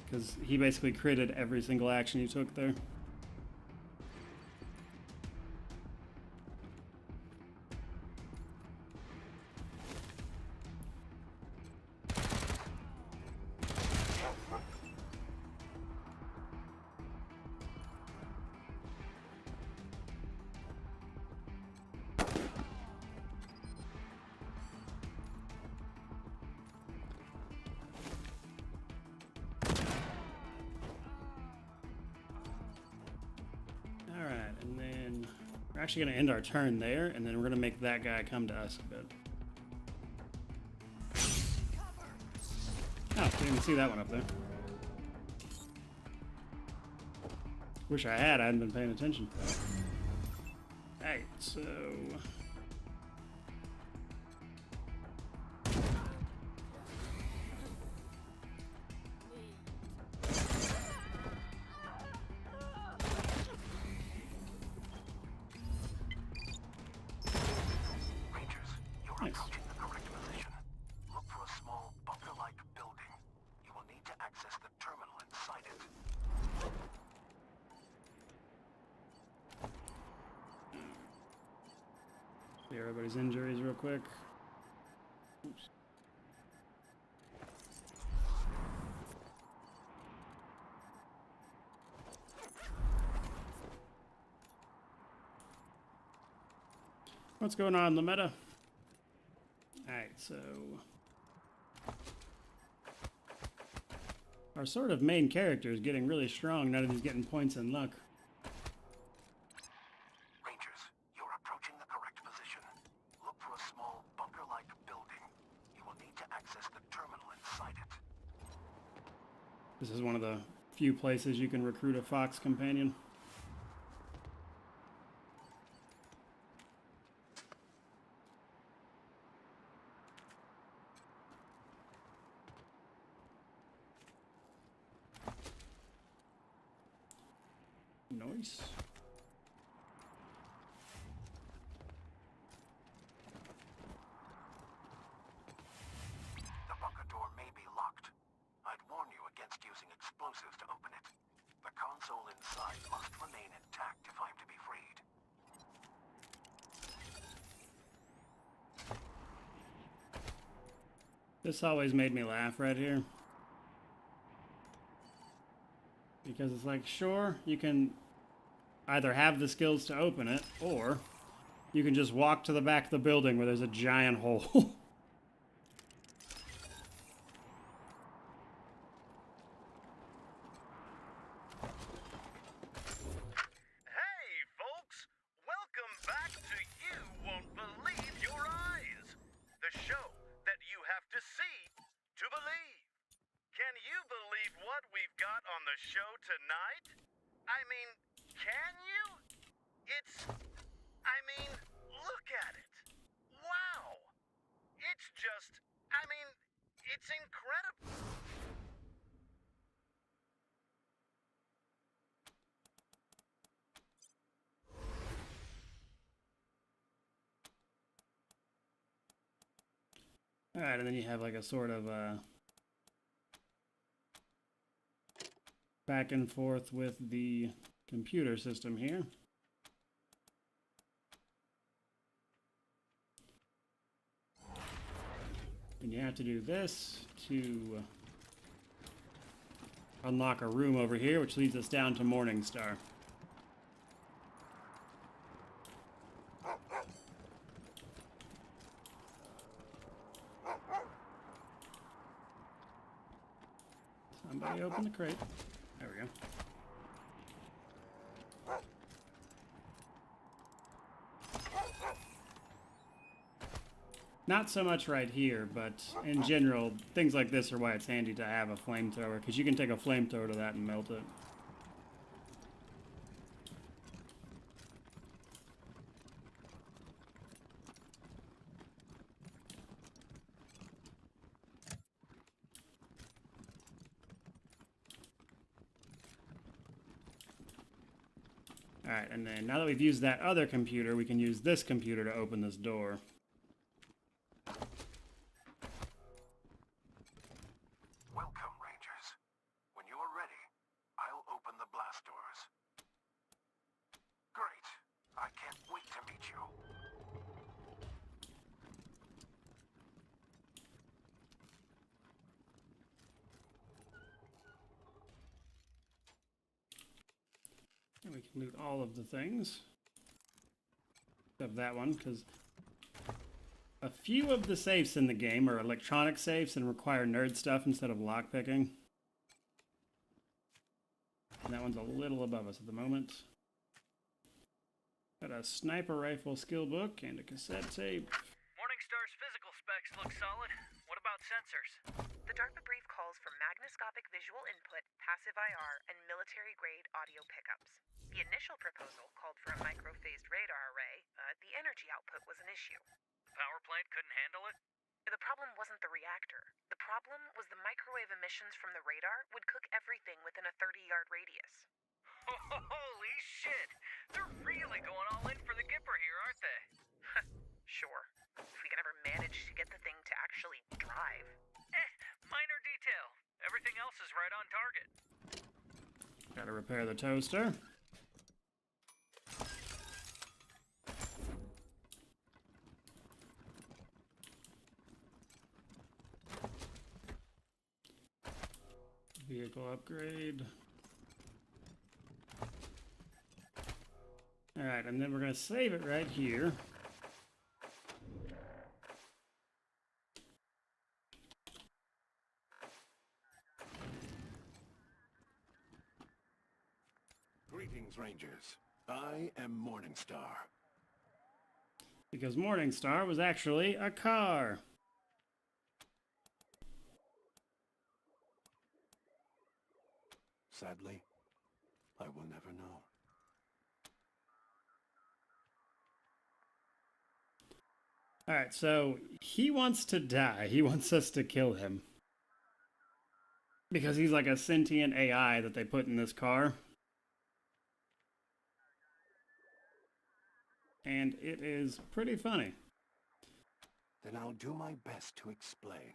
Because he basically critted every single action he took there. We're actually going to end our turn there, and then we're going to make that guy come to us a bit. Oh, didn't even see that one up there. Wish I had. I hadn't been paying attention. Alright, so... Everybody's injuries real quick. Oops. What's going on in the meta? Alright, so our sort of main character is getting really strong now that he's getting points in luck. This is one of the few places you can recruit a fox companion. Nice. Explosives to open it. The console inside must remain intact if I'm to be freed. This always made me laugh right here. Because it's like, sure, you can either have the skills to open it, or you can just walk to the back of the building where there's a giant hole. Look at it! Wow! It's just... I mean, it's incredible. Alright, and then you have like a sort of back and forth with the computer system here. And you have to do this to unlock a room over here, which leads us down to Morningstar. Somebody open the crate. There we go. Not so much right here, but in general, things like this are why it's handy to have a flamethrower, because you can take a flamethrower to that and melt it. Alright, and then now that we've used that other computer, we can use this computer to open this door. Welcome, Rangers. When you are ready, I'll open the blast doors. Great. I can't wait to meet you. And we can loot all of the things. Except that one, because a few of the safes in the game are electronic safes and require nerd stuff instead of lockpicking. And that one's a little above us at the moment. Got a sniper rifle skill book and a cassette tape. Morningstar's physical specs look solid. What about sensors? The DARPA brief calls for magnoscopic visual input, passive IR, and military-grade audio pickups. The initial proposal called for a micro-phased radar array, but the energy output was an issue. Power plant couldn't handle it? The problem wasn't the reactor. The problem was the microwave emissions from the radar would cook everything within a 30-yard radius. Holy shit! They're really going all in for the gipper here, aren't they? Sure. If we can ever manage to get the thing to actually drive. Minor detail. Everything else is right on target. Gotta repair the toaster. Vehicle upgrade. Alright, and then we're going to save it right here. Greetings, Rangers. I am Morningstar. Because Morningstar was actually a car. Sadly, I will never know. Alright, so he wants to die. He wants us to kill him. Because he's like a sentient AI that they put in this car. And it is pretty funny. Then I'll do my best to explain.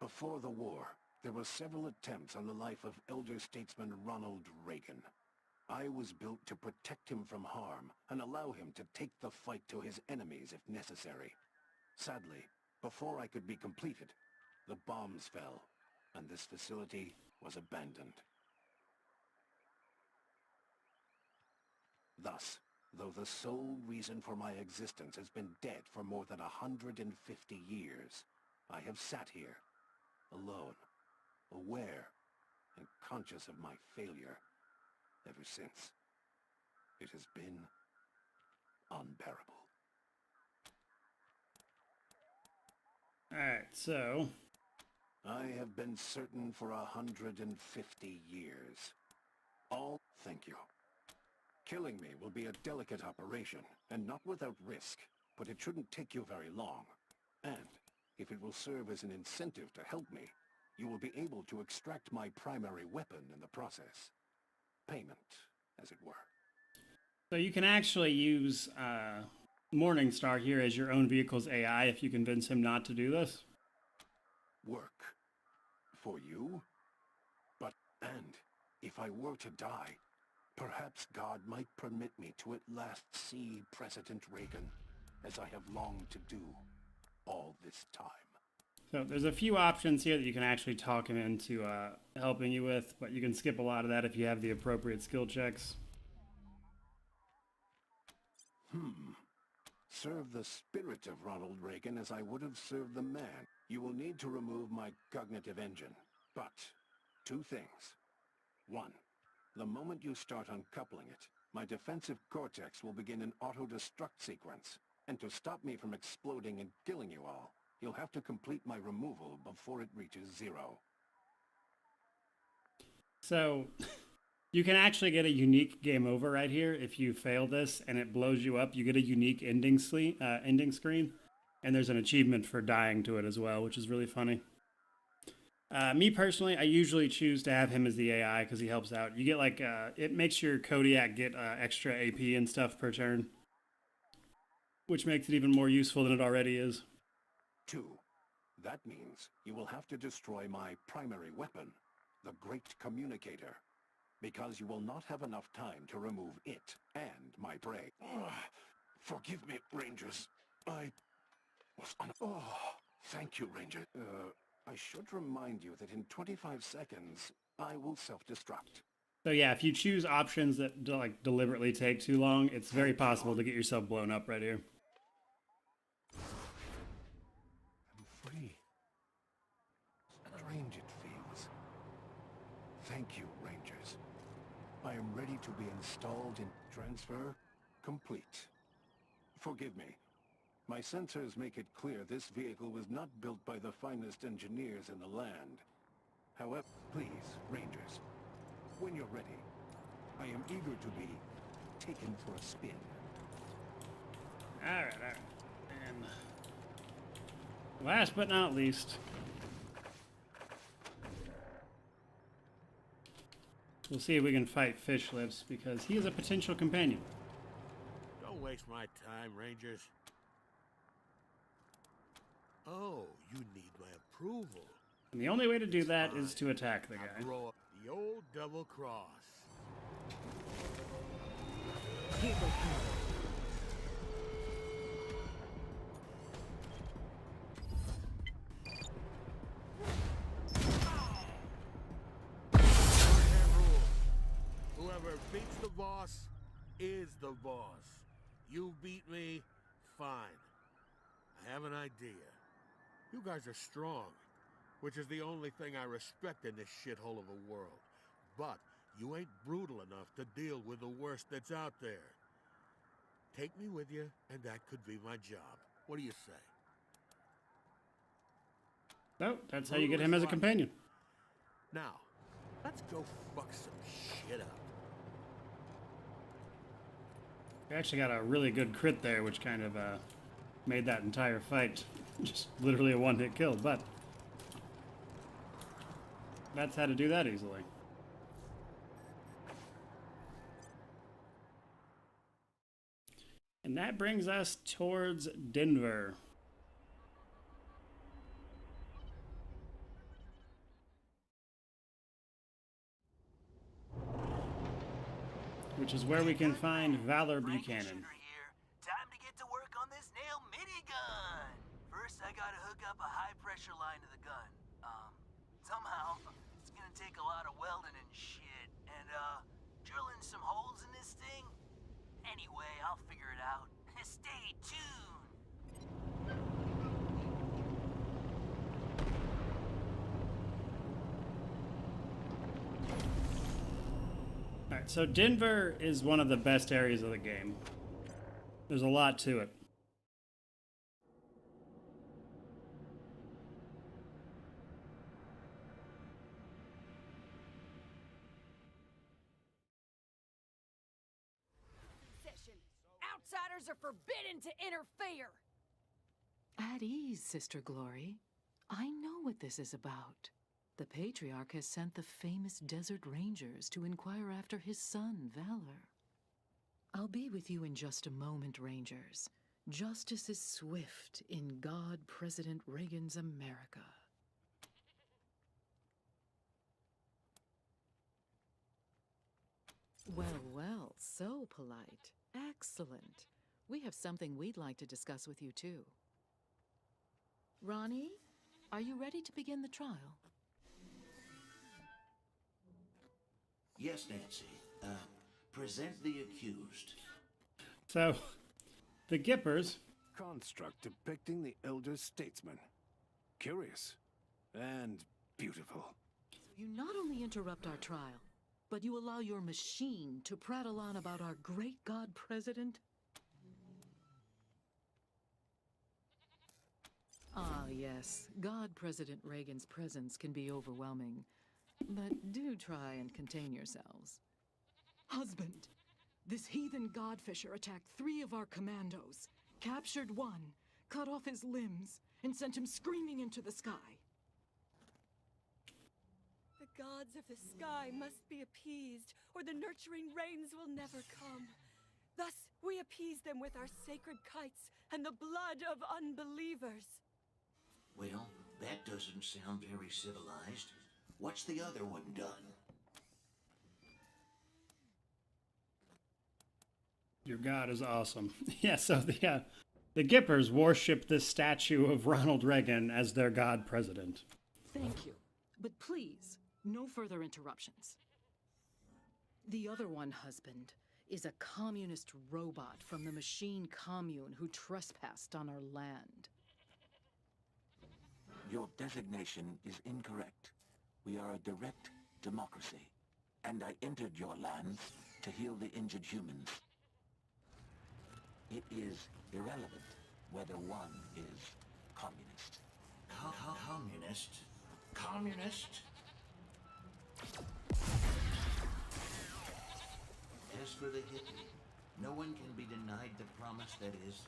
Before the war, there were several attempts on the life of elder statesman Ronald Reagan. I was built to protect him from harm and allow him to take the fight to his enemies if necessary. Sadly, before I could be completed, the bombs fell, and this facility was abandoned. Thus, though the sole reason for my existence has been dead for more than 150 years, I have sat here, alone, aware and conscious of my failure ever since. It has been unbearable. Alright, so I have been certain for 150 years. All thank you. Killing me will be a delicate operation, and not without risk, but it shouldn't take you very long. And If it will serve as an incentive to help me, you will be able to extract my primary weapon in the process. Payment, as it were. So you can actually use Morningstar here as your own vehicle's AI if you convince him not to do this. Work. For you? But, and, if I were to die, perhaps God might permit me to at last see President Reagan, as I have longed to do all this time. So there's a few options here that you can actually talk him into helping you with, but you can skip a lot of that if you have the appropriate skill checks. Serve the spirit of Ronald Reagan as I would have served the man. You will need to remove my cognitive engine. But, 2 things. 1. The moment you start uncoupling it, my defensive cortex will begin an auto-destruct sequence. And to stop me from exploding and killing you all, you'll have to complete my removal before it reaches 0. So you can actually get a unique game over right here if you fail this and it blows you up. You get a unique ending screen, and there's an achievement for dying to it as well, which is really funny. Me personally, I usually choose to have him as the AI because he helps out. You get like it makes your Kodiak get extra AP and stuff per turn, which makes it even more useful than it already is. 2. That means you will have to destroy my primary weapon, the Great Communicator, because you will not have enough time to remove it and my prey. Forgive me, Rangers. I was on... thank you, Ranger. I should remind you that in 25 seconds, I will self-destruct. So yeah, if you choose options that like deliberately take too long, it's very possible to get yourself blown up right here. Free. Strange it feels. Thank you, Rangers. I am ready to be installed in transfer complete. Forgive me. My sensors make it clear this vehicle was not built by the finest engineers in the land. However, please, Rangers, when you're ready, I am eager to be taken for a spin. All right. And last but not least, we'll see if we can fight Fish Lips because he is a potential companion. Don't waste my time, Rangers. Oh, you need my approval. And the only way to do that is to attack the guy. Throw up the old double cross. Whoever beats the boss is the boss. You beat me, fine. I have an idea. You guys are strong, which is the only thing I respect in this shithole of a world. But you ain't brutal enough to deal with the worst that's out there. Take me with you, and that could be my job. What do you say? So, that's how you get him as a companion. Now, let's go fuck some shit up. We actually got a really good crit there, which kind of made that entire fight just literally a one-hit kill, but that's how to do that easily. And that brings us towards Denver. Which is where we can find Valor Buchanan. Time to get to work on this nail minigun. First, I gotta hook up a high-pressure line to the gun. Somehow, it's gonna take a lot of welding and shit, and, drilling some holes in this thing. Anyway, I'll figure it out. Stay tuned. Alright, so Denver is one of the best areas of the game. There's a lot to it. Outsiders are forbidden to interfere. At ease, Sister Glory. I know what this is about. The Patriarch has sent the famous Desert Rangers to inquire after his son, Valor. I'll be with you in just a moment, Rangers. Justice is swift in God President Reagan's America. Well, well, so polite. Excellent. We have something we'd like to discuss with you, too. Ronnie, are you ready to begin the trial? Yes, Nancy. Present the accused. So, the gippers. Construct depicting the elder statesman. Curious. And beautiful. You not only interrupt our trial, but you allow your machine to prattle on about our great God President? Ah, yes. God President Reagan's presence can be overwhelming. But do try and contain yourselves. Husband, this heathen godfisher attacked 3 of our commandos, captured 1, cut off his limbs, and sent him screaming into the sky. The gods of the sky must be appeased, or the nurturing rains will never come. Thus, we appease them with our sacred kites and the blood of unbelievers. Well, that doesn't sound very civilized. What's the other one done? Your god is awesome. Yeah, so the gippers worship this statue of Ronald Reagan as their god president. Thank you. But please, no further interruptions. The other one, husband, is a communist robot from the machine commune who trespassed on our land. Your designation is incorrect. We are a direct democracy, and I entered your lands to heal the injured humans. It is irrelevant whether one is communist. Communist? Communist? As for the hippie, no one can be denied the promise that is,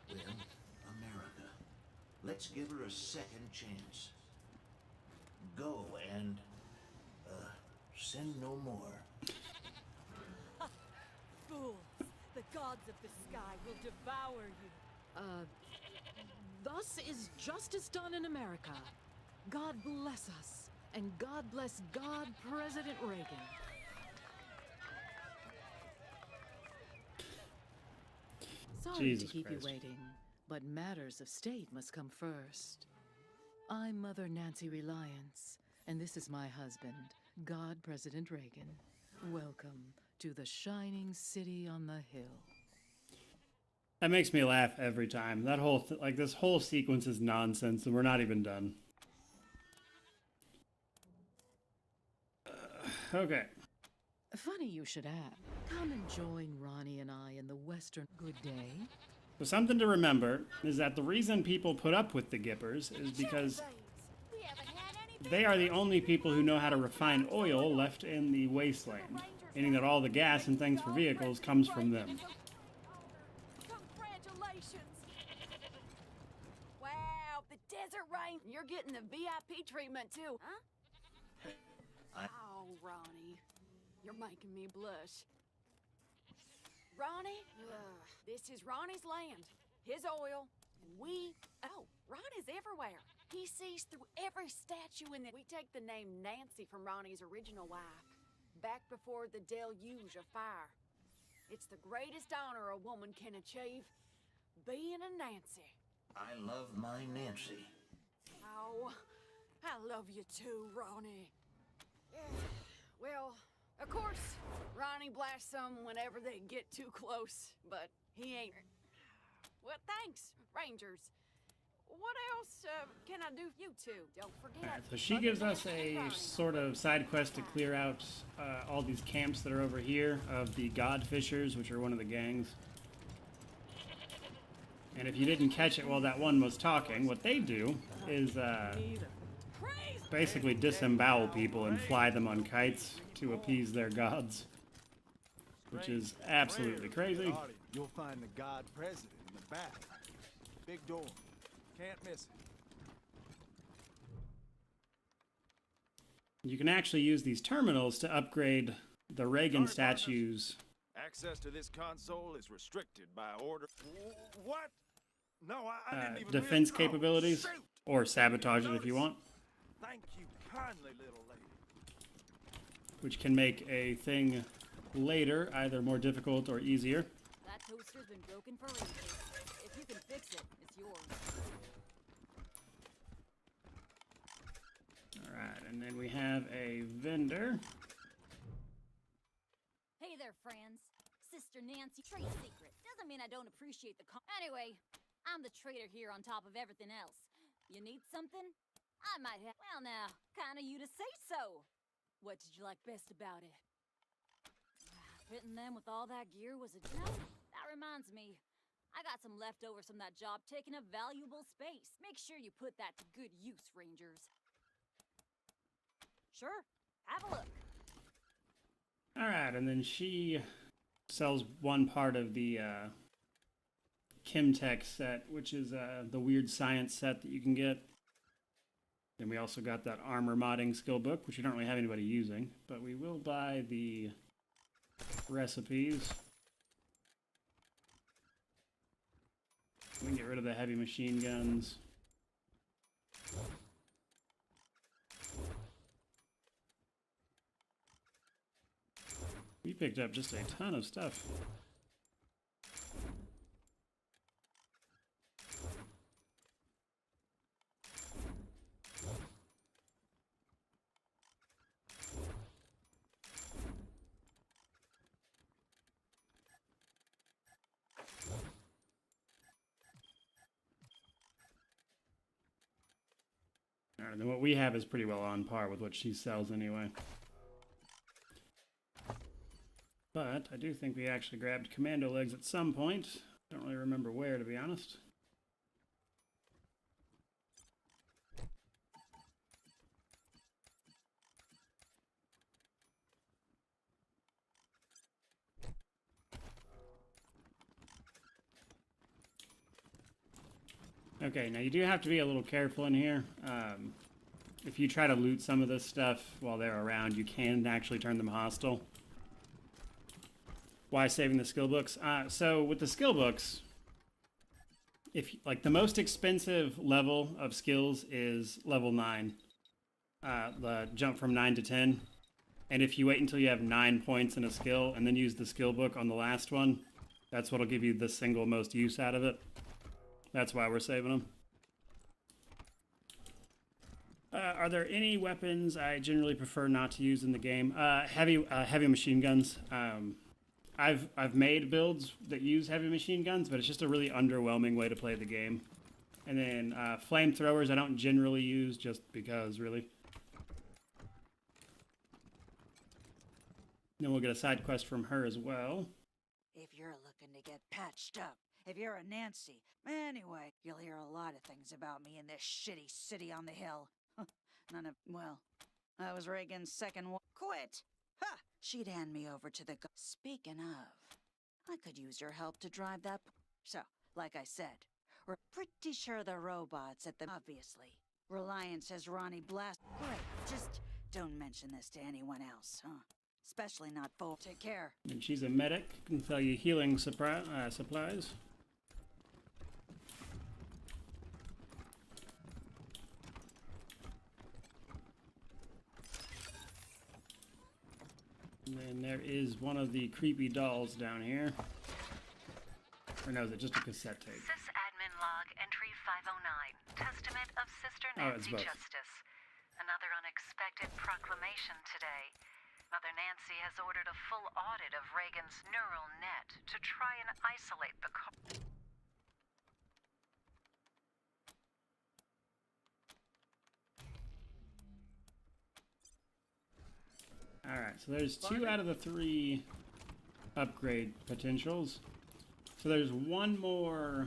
well, America. Let's give her a second chance. Go and, sin no more. Fools! The gods of the sky will devour you. Thus is justice done in America. God bless us, and God bless God President Reagan. Sorry Jesus to keep Christ. you waiting, but matters of state must come first. I'm Mother Nancy Reliance, and this is my husband, God President Reagan. Welcome to the shining city on the hill. That makes me laugh every time. That whole this whole sequence is nonsense, and we're not even done. Okay. Funny you should ask. Come and join Ronnie and I in the Western Good Day. So something to remember is that the reason people put up with the gippers is because they are the only people who know how to refine oil left in the Wasteland, meaning that all the gas and things for vehicles comes from them. Congratulations! Wow, the Desert Rain! You're getting the VIP treatment too, huh? Oh, Ronnie, you're making me blush. Ronnie, this is Ronnie's land, his oil, and oh, Ronnie's everywhere. He sees through every statue in it. We take the name Nancy from Ronnie's original wife, back before the deluge of fire. It's the greatest honor a woman can achieve, being a Nancy. I love my Nancy. Oh, I love you too, Ronnie. Well, of course, Ronnie blasts them whenever they get too close, but he ain't. Well, thanks, Rangers. What else can I do for you two? Don't forget. Alright, so she gives us a sort of side quest to clear out all these camps that are over here of the Godfishers, which are one of the gangs. And if you didn't catch it while that one was talking, what they do is basically disembowel people and fly them on kites to appease their gods, which is absolutely crazy. You'll find the God President in the back. Big door. Can't miss it. You can actually use these terminals to upgrade the Reagan statues. Access to this console is restricted by order. What? No, I didn't even Defense realize. capabilities, Shoot! or sabotage it if you want, Thank you kindly, little lady. which can make a thing later either more difficult or easier. That toaster's been broken for ages. If you can fix it, it's yours. Alright, and then we have a vendor. Hey there, friends. Sister Nancy, trade secret. Doesn't mean I don't appreciate the Anyway, I'm the trader here on top of everything else. You need something? I might have. Well, now, kind of you to say so. What did you like best about it? Fitting them with all that gear was a job. That reminds me. I got some leftovers from that job taking up valuable space. Make sure you put that to good use, Rangers. Sure, have a look. Alright, and then she sells one part of the Chemtech set, which is the weird science set that you can get. Then we also got that armor modding skill book, which we don't really have anybody using, but we will buy the recipes. We can get rid of the heavy machine guns. We picked up just a ton of stuff. Alright, then what we have is pretty well on par with what she sells anyway. But I do think we actually grabbed commando legs at some point. Don't really remember where, to be honest. Okay, now you do have to be a little careful in here. If you try to loot some of this stuff while they're around, you can actually turn them hostile. Why saving the skill books? So with the skill books, if like the most expensive level of skills is level 9, the jump from 9 to 10. And if you wait until you have 9 points in a skill and then use the skill book on the last one, that's what'll give you the single most use out of it. That's why we're saving them. Are there any weapons I generally prefer not to use in the game? Heavy machine guns. I've made builds that use heavy machine guns, but it's just a really underwhelming way to play the game. And then flamethrowers I don't generally use just because, really. Then we'll get a side quest from her as well. If you're looking to get patched up, if you're a Nancy, anyway, you'll hear a lot of things about me in this shitty city on the hill. None of, well, I was Reagan's second one. Quit! Ha! She'd hand me over to the Speaking of, I could use your help to drive that. So, like I said, we're pretty sure the robots at the. Obviously. Reliance has Ronnie blast. Great, just don't mention this to anyone else, huh? Especially not full. Take care. And she's a medic. Can sell you healing supplies. And then there is one of the creepy dolls down here. Or no, is it just a cassette tape? Sysadmin log entry 509. Testament of Sister Nancy Justice. Another unexpected proclamation today. Mother Nancy has ordered a full audit of Reagan's neural net to try and isolate the Alright, so there's 2 out of the 3 upgrade potentials. So there's one more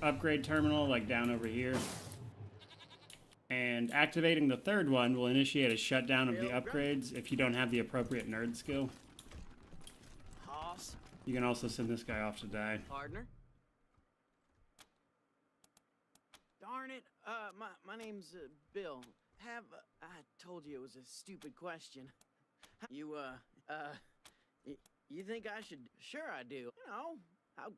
upgrade terminal, like down over here. And activating the third one will initiate a shutdown of the upgrades if you don't have the appropriate nerd skill. Hoss. You can also send this guy off to die. Partner. Darn darn it. My name's Bill. I told you it was a stupid question. You think I should? Sure I do. You know, how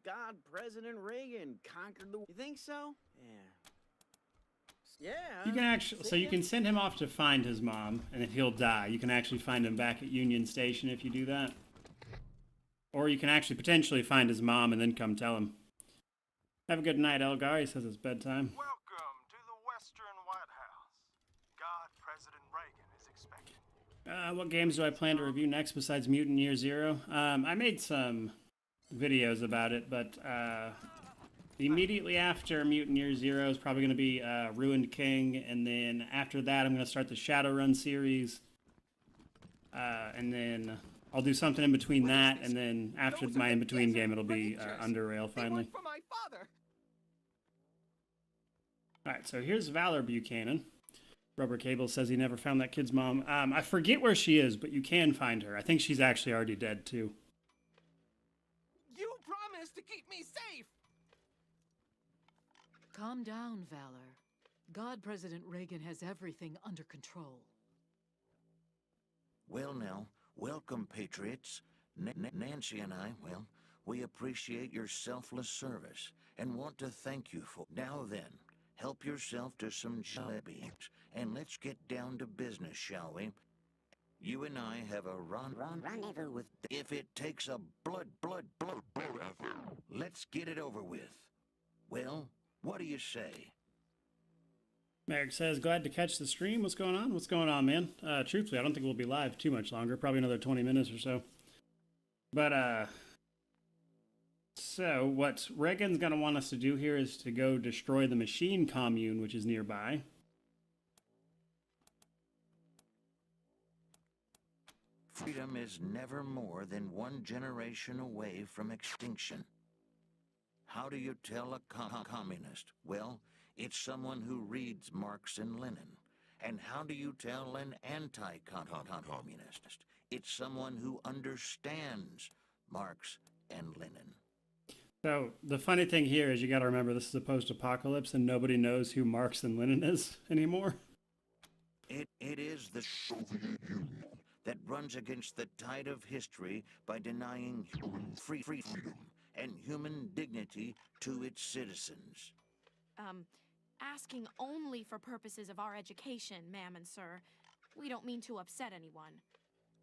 President Reagan conquered the... You think so? Yeah. Yeah. You can actually, so you can send him off to find his mom, and if he'll die, you can actually find him back at Union Station if you do that. Or you can actually potentially find his mom and then come tell him. Have a good night, Elgar. He says it's bedtime. Welcome to the Western White House. God, President Reagan is expecting. What games do I plan to review next besides Mutant Year Zero? I made some videos about it, but immediately after Mutant Year Zero is probably going to be Ruined King, and then after that I'm going to start the Shadowrun series, and then I'll do something in between that, and then after my in-between game it'll be Under Rail finally. Alright, so here's Valor Buchanan. Rubber Cable says he never found that kid's mom. I forget where she is, but you can find her. I think she's actually already dead, too. You promised to keep me safe! Calm down, Valor. God President Reagan has everything under control. Well now, welcome, Patriots. Nancy and I, well, we appreciate your selfless service and want to thank you for... Now then, help yourself to some jalebi, and let's get down to business, shall we? You and I have a rendezvous with... If it takes a blood, let's get it over with. Well, what do you say? Merrick says, glad to catch the stream. What's going on? What's going on, man? Truthfully, I don't think we'll be live too much longer. Probably another 20 minutes or so. But, so what Reagan's going to want us to do here is to go destroy the machine commune, which is nearby. Freedom is never more than one generation away from extinction. How do you tell a communist? Well, it's someone who reads Marx and Lenin. And how do you tell an anti-communist? It's someone who understands Marx and Lenin. So the funny thing here is you got to remember this is a post-apocalypse and nobody knows who Marx and Lenin is anymore. It is the Soviet Union that runs against the tide of history by denying freedom and human dignity to its citizens. Asking only for purposes of our education, ma'am and sir. We don't mean to upset anyone.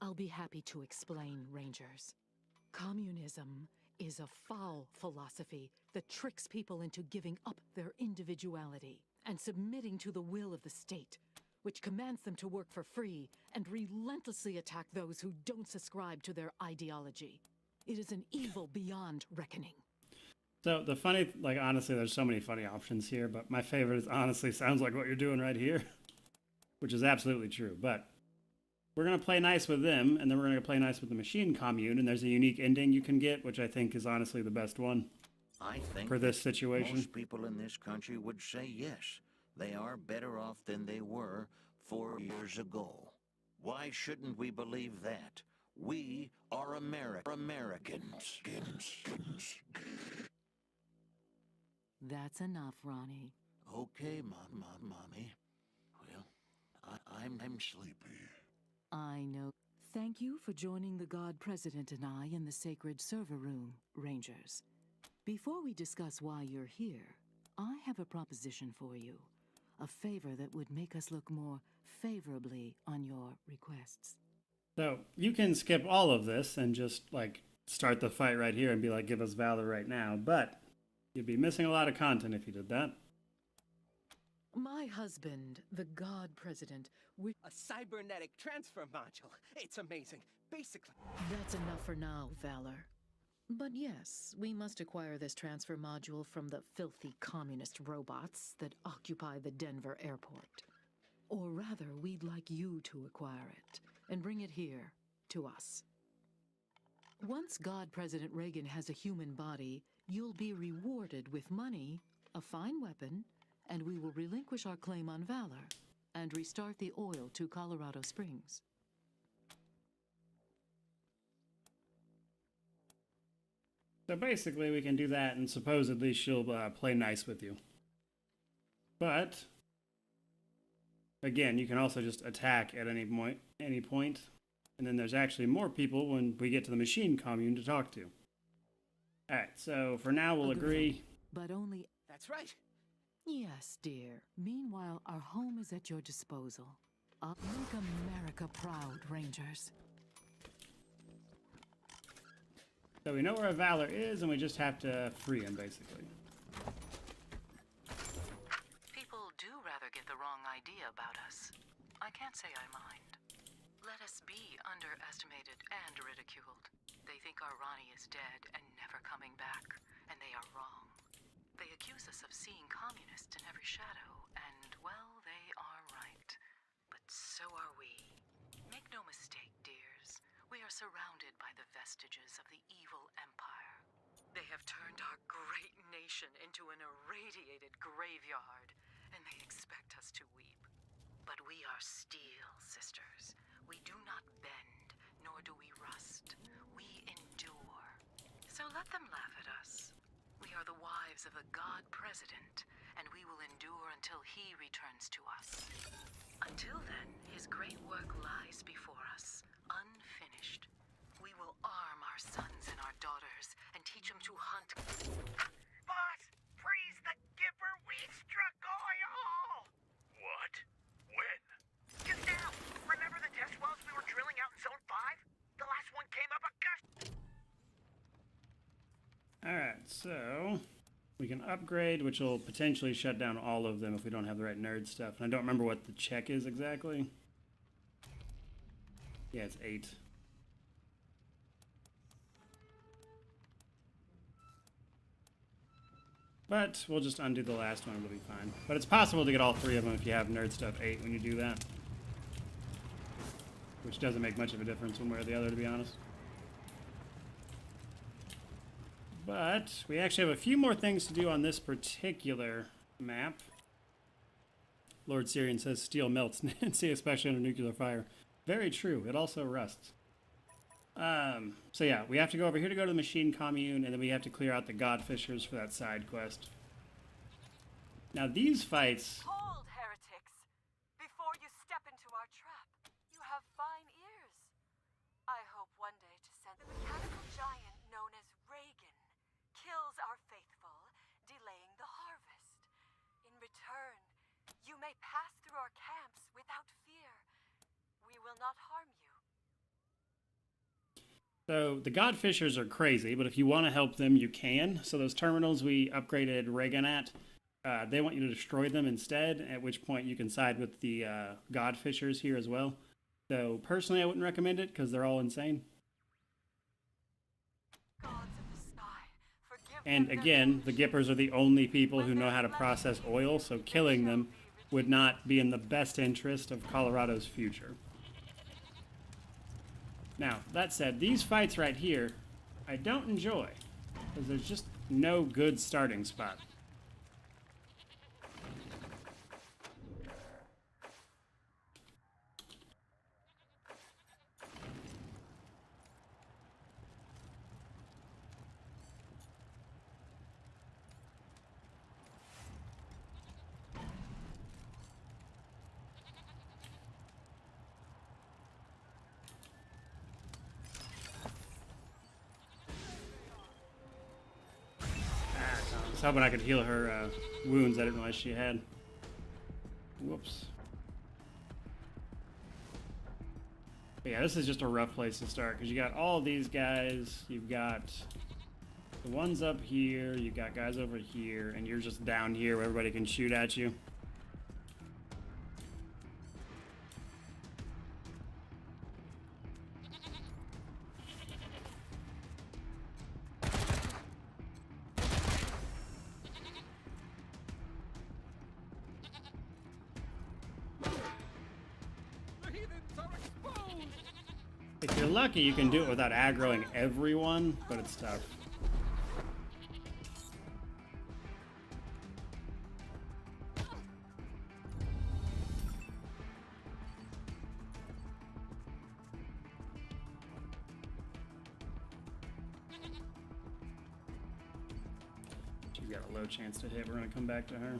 I'll be happy to explain, Rangers. Communism is a foul philosophy that tricks people into giving up their individuality and submitting to the will of the state, which commands them to work for free and relentlessly attack those who don't subscribe to their ideology. It is an evil beyond reckoning. So the funny, like honestly, there's so many funny options here, but my favorite is honestly sounds like what you're doing right here, which is absolutely true. But we're going to play nice with them, and then we're going to play nice with the machine commune, and there's a unique ending you can get, which I think is honestly the best one I think for this situation. Most people in this country would say yes. They are better off than they were 4 years ago. Why shouldn't we believe that? We are Americans. That's enough, Ronnie. Okay, Mommy. Well, I'm sleepy. I know. Thank you for joining the God President and I in the sacred server room, Rangers. Before we discuss why you're here, I have a proposition for you. A favor that would make us look more favorably on your requests. So you can skip all of this and just like start the fight right here and be like, give us Valor right now. But you'd be missing a lot of content if you did that. My husband, the God President, a cybernetic transfer module. It's amazing. Basically. That's enough for now, Valor. But yes, we must acquire this transfer module from the filthy communist robots that occupy the Denver airport. Or rather, we'd like you to acquire it and bring it here to us. Once God President Reagan has a human body, you'll be rewarded with money, a fine weapon, and we will relinquish our claim on Valor and restart the oil to Colorado Springs. So basically we can do that and supposedly she'll play nice with you. But again, you can also just attack at any point, and then there's actually more people when we get to the machine commune to talk to. All right, so for now we'll agree. But only... That's right. Yes, dear. Meanwhile, our home is at your disposal. I'll make America proud, Rangers. So we know where a Valor is, and we just have to free him, basically. People do rather get the wrong idea about us. I can't say I mind. Let us be underestimated and ridiculed. They think our Ronnie is dead and never coming back, and they are wrong. They accuse us of seeing communists in every shadow, and, well, they are right. But so are we. Make no mistake, dears. We are surrounded by the vestiges of the evil empire. They have turned our great nation into an irradiated graveyard, and they expect us to weep. But we are steel, sisters. We do not bend, nor do we rust. We endure. So let them laugh at us. We are the wives of a god president, and we will endure until he returns to us. Until then, his great work lies before us, unfinished. We will arm our sons and our daughters and teach them to hunt. Boss, freeze the gipper. We struck oil. What? When? Just now. Remember the test wells we were drilling out in Zone 5? The last one came up a gust. Alright, so we can upgrade, which will potentially shut down all of them if we don't have the right nerd stuff. And I don't remember what the check is exactly. Yeah, it's 8. But we'll just undo the last one, it'll be fine. But it's possible to get all 3 of them if you have nerd stuff 8 when you do that. Which doesn't make much of a difference one way or the other, to be honest. But we actually have a few more things to do on this particular map. Lord Syrian says steel melts, Nancy, especially under nuclear fire. Very true. It also rusts. So yeah, we have to go over here to go to the machine commune, and then we have to clear out the godfishers for that side quest. Now these fights... Hold, heretics! Before you step into our trap, you have fine ears. I hope one day to send the mechanical giant known as Reagan kills our faithful, delaying the harvest. In return, you may pass through our camps without fear. We will not harm you. So the godfishers are crazy, but if you want to help them, you can. So those terminals we upgraded Reagan at, they want you to destroy them instead, at which point you can side with the godfishers here as well. So personally, I wouldn't recommend it because they're all insane. And again, the gippers are the only people who know how to process oil, so killing them would not be in the best interest of Colorado's future. Now, that said, these fights right here, I don't enjoy, because there's just no good starting spot. I was hoping I could heal her wounds I didn't realize she had. Whoops. But yeah, this is just a rough place to start because you got all of these guys, you've got the ones up here, you've got guys over here, and you're just down here where everybody can shoot at you. If you're lucky, you can do it without aggroing everyone, but it's tough. She's got a low chance to hit. We're going to come back to her.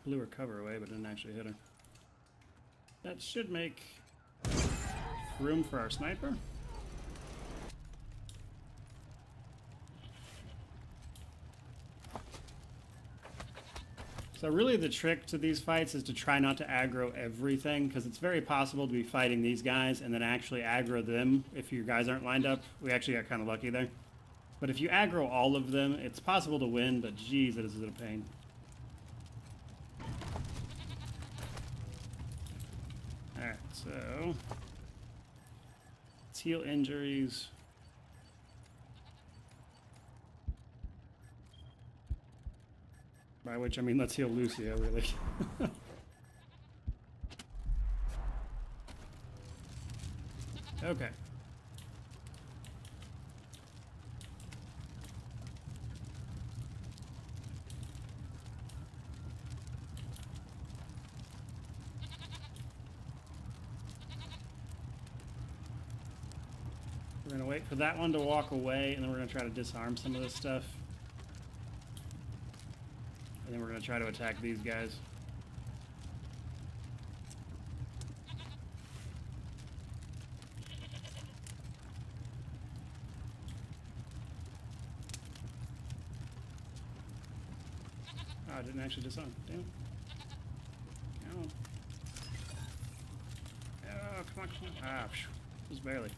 blew her cover away, but didn't actually hit her. That should make room for our sniper. So really the trick to these fights is to try not to aggro everything, because it's very possible to be fighting these guys and then actually aggro them if your guys aren't lined up. We actually got kind of lucky there. But if you aggro all of them, it's possible to win, but geez, it is a pain. Alright, so let's heal injuries. By which I mean let's heal Lucia, really. Okay. We're gonna wait for that one to walk away, and then we're gonna try to disarm some of this stuff. And then we're going to try to attack these guys. Oh, I didn't actually disarm. Damn it. Come on. Oh, come on, come on. Ah, phew. Just barely.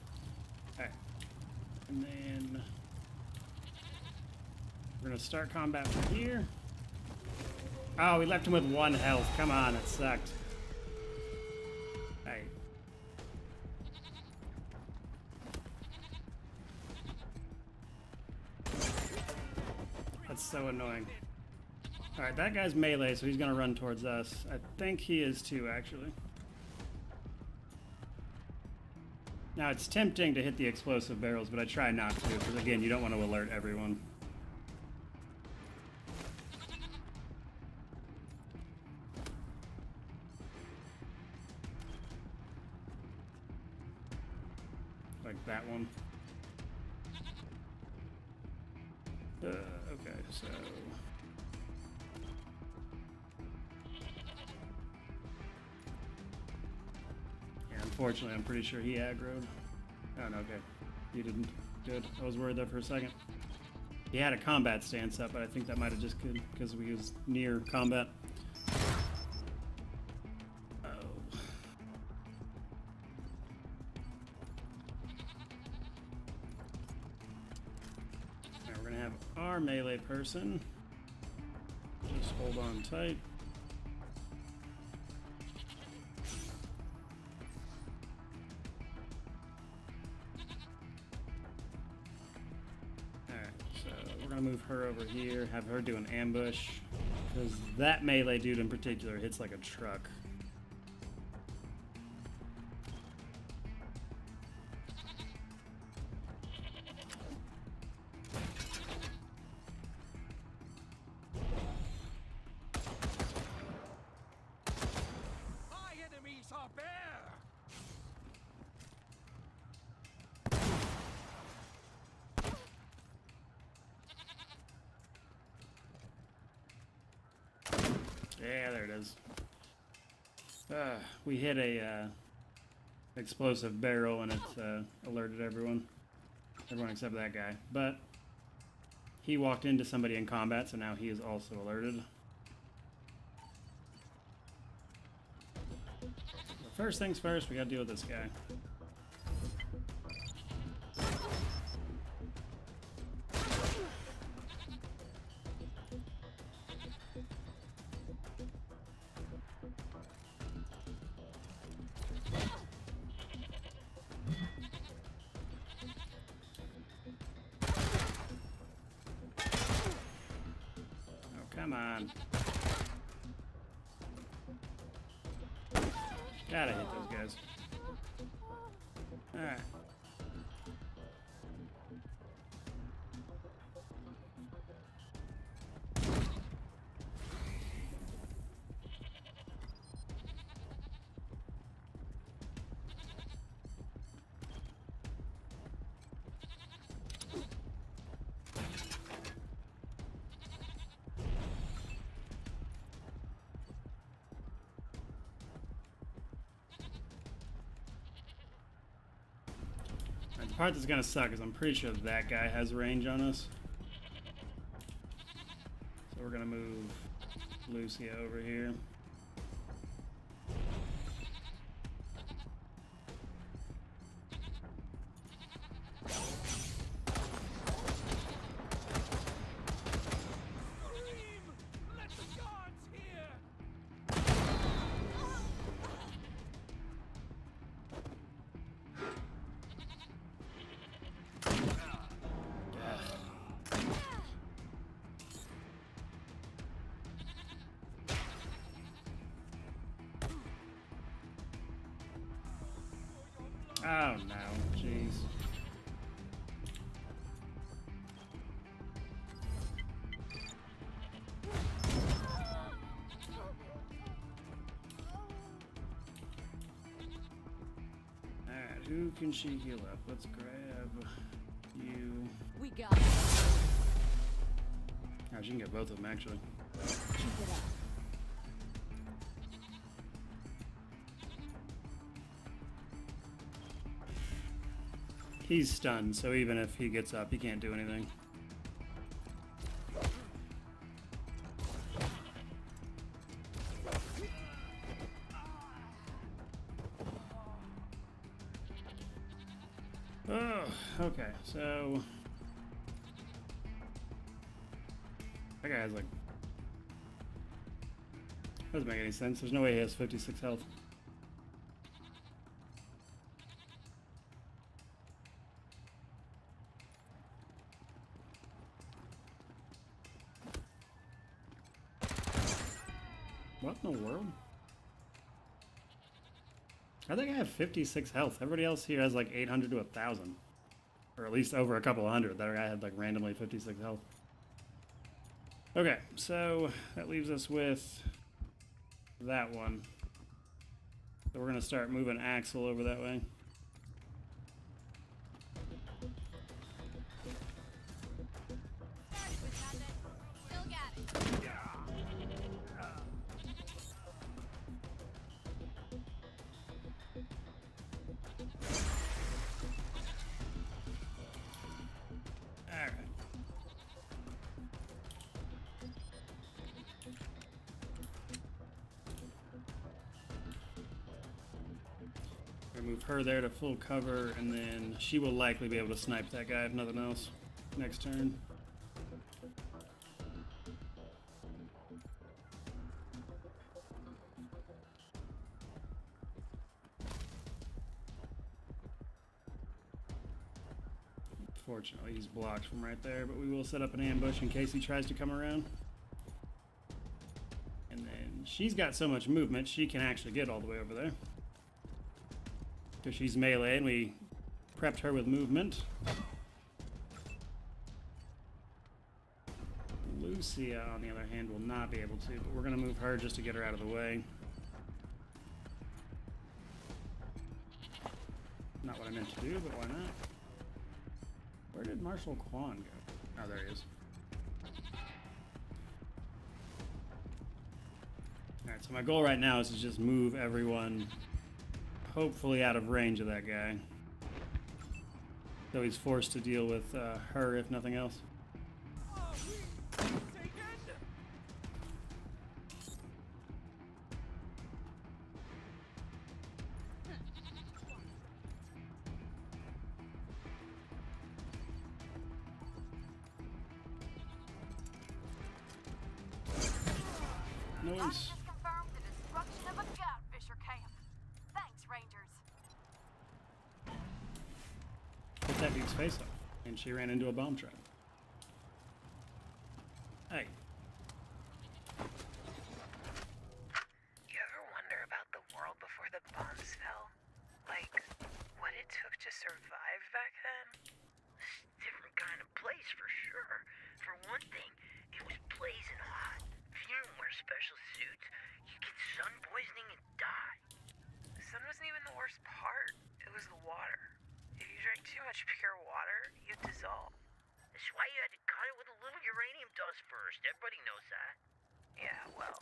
Alright. And then we're going to start combat from here. Oh, we left him with 1 health. Come on, it sucked. Hey. That's so annoying. Alright, that guy's melee, so he's gonna run towards us. I think he is too, actually. Now, it's tempting to hit the explosive barrels, but I try not to, because again, you don't want to alert everyone. That one. Okay, so yeah, unfortunately, I'm pretty sure he aggroed. Oh no, okay, he didn't. Good. I was worried there for a second. He had a combat stance up, but I think that might have just been because we was near combat. Melee person. Just hold on tight. Alright, so we're gonna move her over here, have her do an ambush, because that melee dude in particular hits like a truck. Yeah, there it is. We hit a explosive barrel and it alerted everyone. Everyone except that guy. But he walked into somebody in combat, so now he is also alerted. But first things first, we gotta deal with this guy. Come on. Gotta hit those guys. Alright. The part that's gonna suck is I'm pretty sure that guy has range on us. So we're gonna move Lucia over here. Oh no, jeez. Alright, who can she heal up? Let's grab you. We got it. Oh, she can get both of them actually. Keep it up. He's stunned, so even if he gets up, he can't do anything. Oh, okay, so that guy has like, doesn't make any sense. There's no way he has 56 health. What in the world? I think I have 56 health. Everybody else here has like 800 to 1,000. Or at least over a couple of hundred. That guy had like randomly 56 health. Okay, so that leaves us with that one. So we're going to start moving Axel over that way. Move her there to full cover, and then she will likely be able to snipe that guy if nothing else next turn. Fortunately, he's blocked from right there, but we will set up an ambush in case he tries to come around. And then she's got so much movement, she can actually get all the way over there. Because she's melee, and we prepped her with movement. Lucia, on the other hand, will not be able to, but we're going to move her just to get her out of the way. Not what I meant to do, but why not? Where did Marshal Quan go? Oh, there he is. Alright, so my goal right now is to just move everyone hopefully out of range of that guy. So he's forced to deal with her, if nothing else. Nice. That dude's face off, and she ran into a bomb trap. Hey. You ever wonder about the world before the bombs fell? Like, what it took to survive back then? Different kind of place for sure. For one thing, it was blazing hot. If you didn't wear special suits, you get sun poisoning and die. The sun wasn't even the worst part. It was the water. If you drank too much pure water, you'd dissolve. That's why you had to cut it with a little uranium dust first. Everybody knows that. Yeah, well,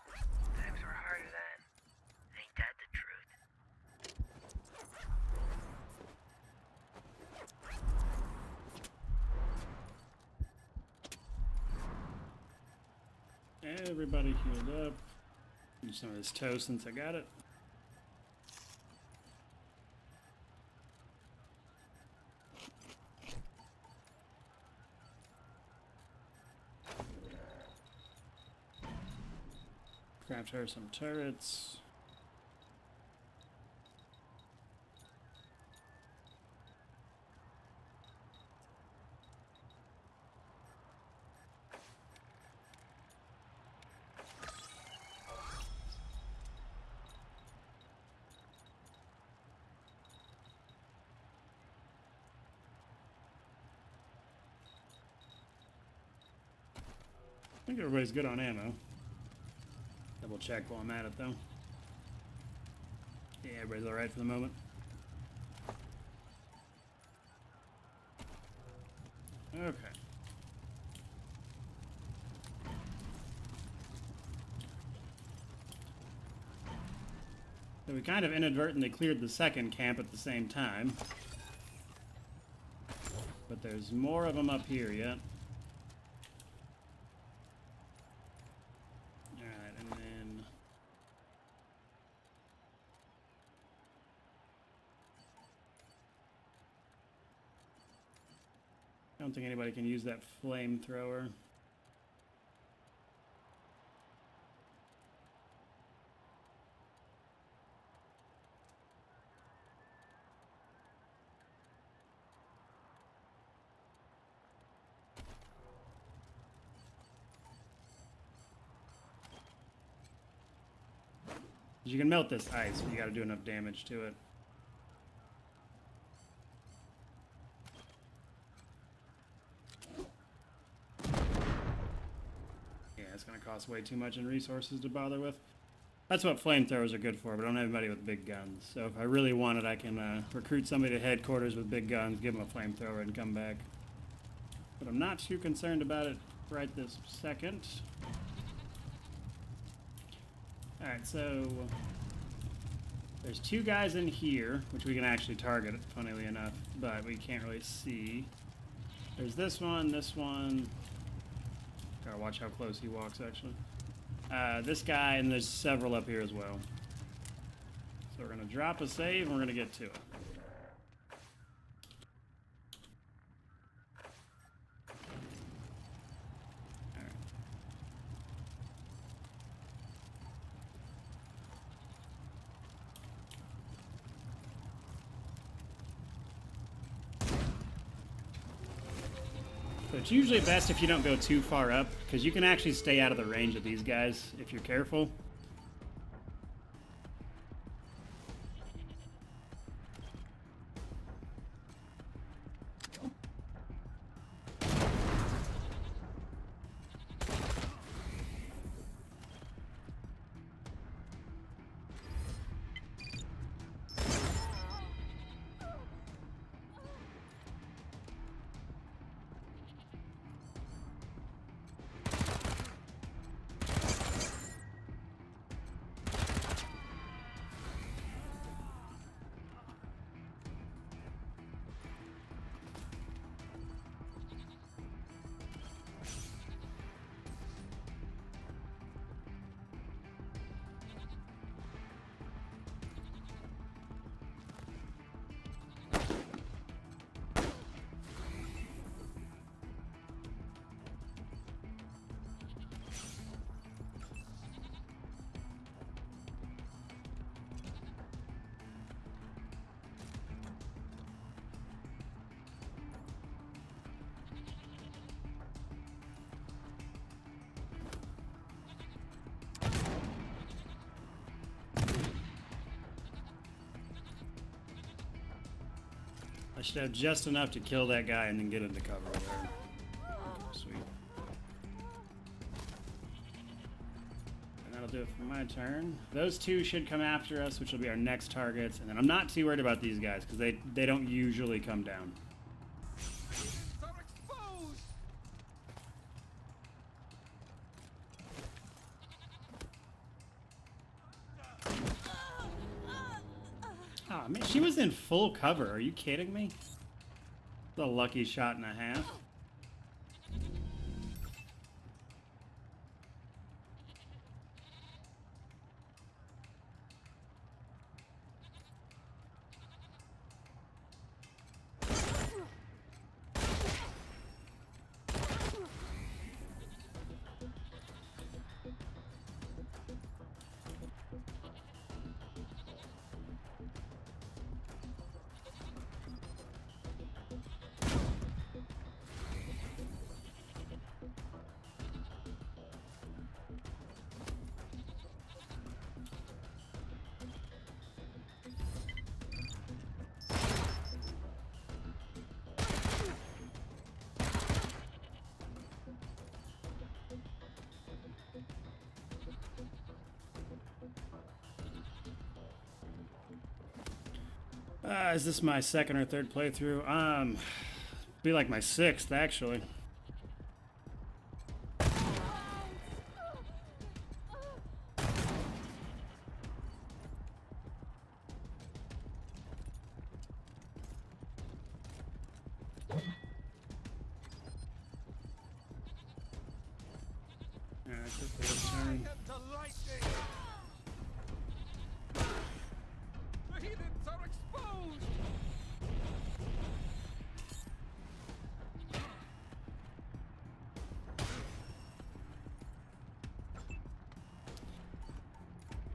times were harder then. Ain't that the truth? everybody healed up. Use some of this toast since I got it. Craft her some turrets. I think everybody's good on ammo. Double check while I'm at it though. Yeah, everybody's alright for the moment. Okay. So we kind of inadvertently cleared the second camp at the same time. But there's more of them up here yet. I don't think anybody can use that flamethrower. You can melt this ice, but you gotta do enough damage to it. It's going to cost way too much in resources to bother with. That's what flamethrowers are good for, but I don't have anybody with big guns. So if I really wanted, I can recruit somebody to headquarters with big guns, give them a flamethrower, and come back. But I'm not too concerned about it right this second. Alright, so there's two guys in here, which we can actually target, funnily enough, but we can't really see. There's this one, this one. Gotta watch how close he walks, actually. This guy, and there's several up here as well. So we're gonna drop a save, and we're gonna get to it. So it's usually best if you don't go too far up, because you can actually stay out of the range of these guys if you're careful. I should have just enough to kill that guy and then get into cover there. Sweet. And that'll do it for my turn. Those two should come after us, which will be our next targets. And then I'm not too worried about these guys, because they don't usually come down. Oh, man, she was in full cover. Are you kidding me? The lucky shot and a half. Is this my second or third playthrough? Be like my sixth, actually.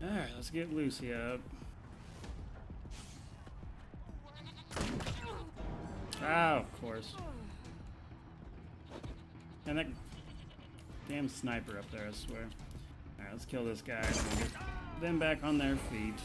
Alright, let's get Lucy up. Oh, of course. And that damn sniper up there, I swear. Alright, let's kill this guy and we'll get them back on their feet.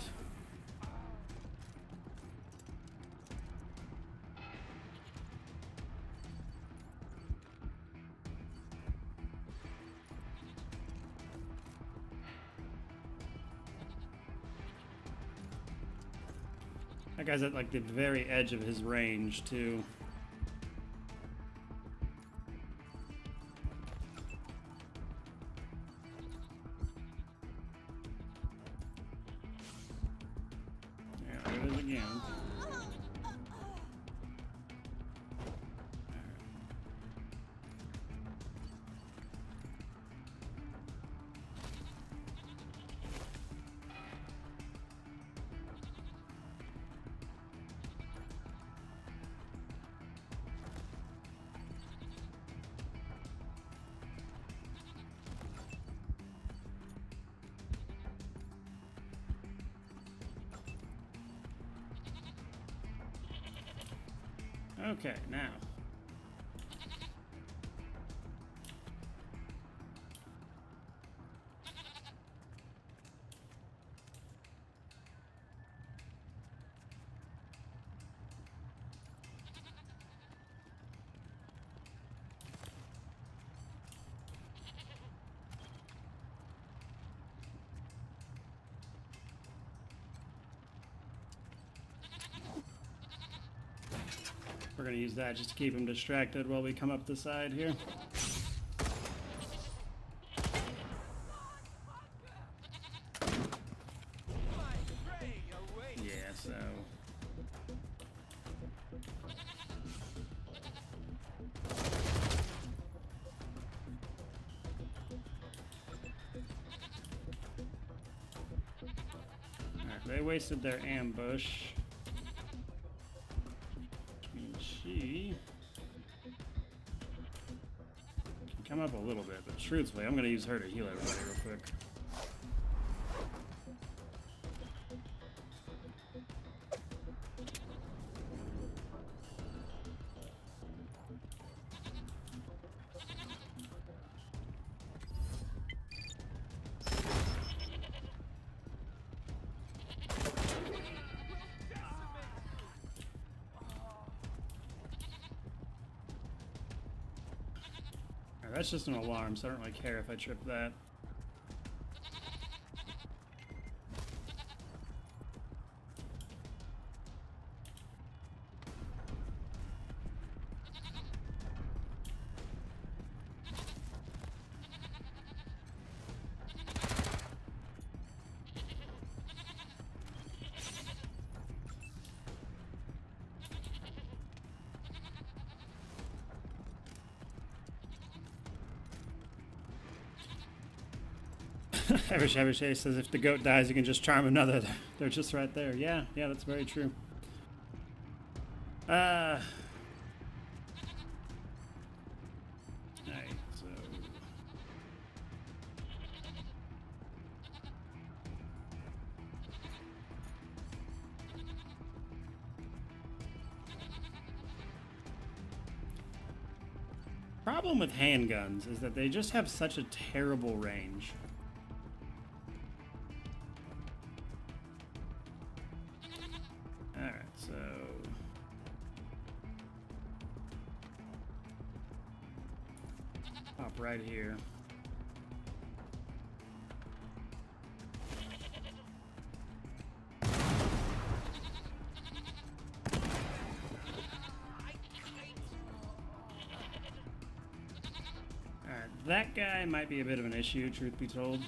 That guy's at like the very edge of his range too. Yeah, there it is again. Okay, now. We're going to use that just to keep him distracted while we come up the side here. Yeah, so... Alright, they wasted their ambush. She can come up a little bit, but truthfully, I'm going to use her to heal everybody real quick. That's just an alarm, so I don't really care if I trip that. Evershay says if the goat dies, you can just charm another. They're just right there. Yeah, that's very true. Alright, so... Problem with handguns is that they just have such a terrible range. Right here. That guy might be a bit of an issue, truth be told.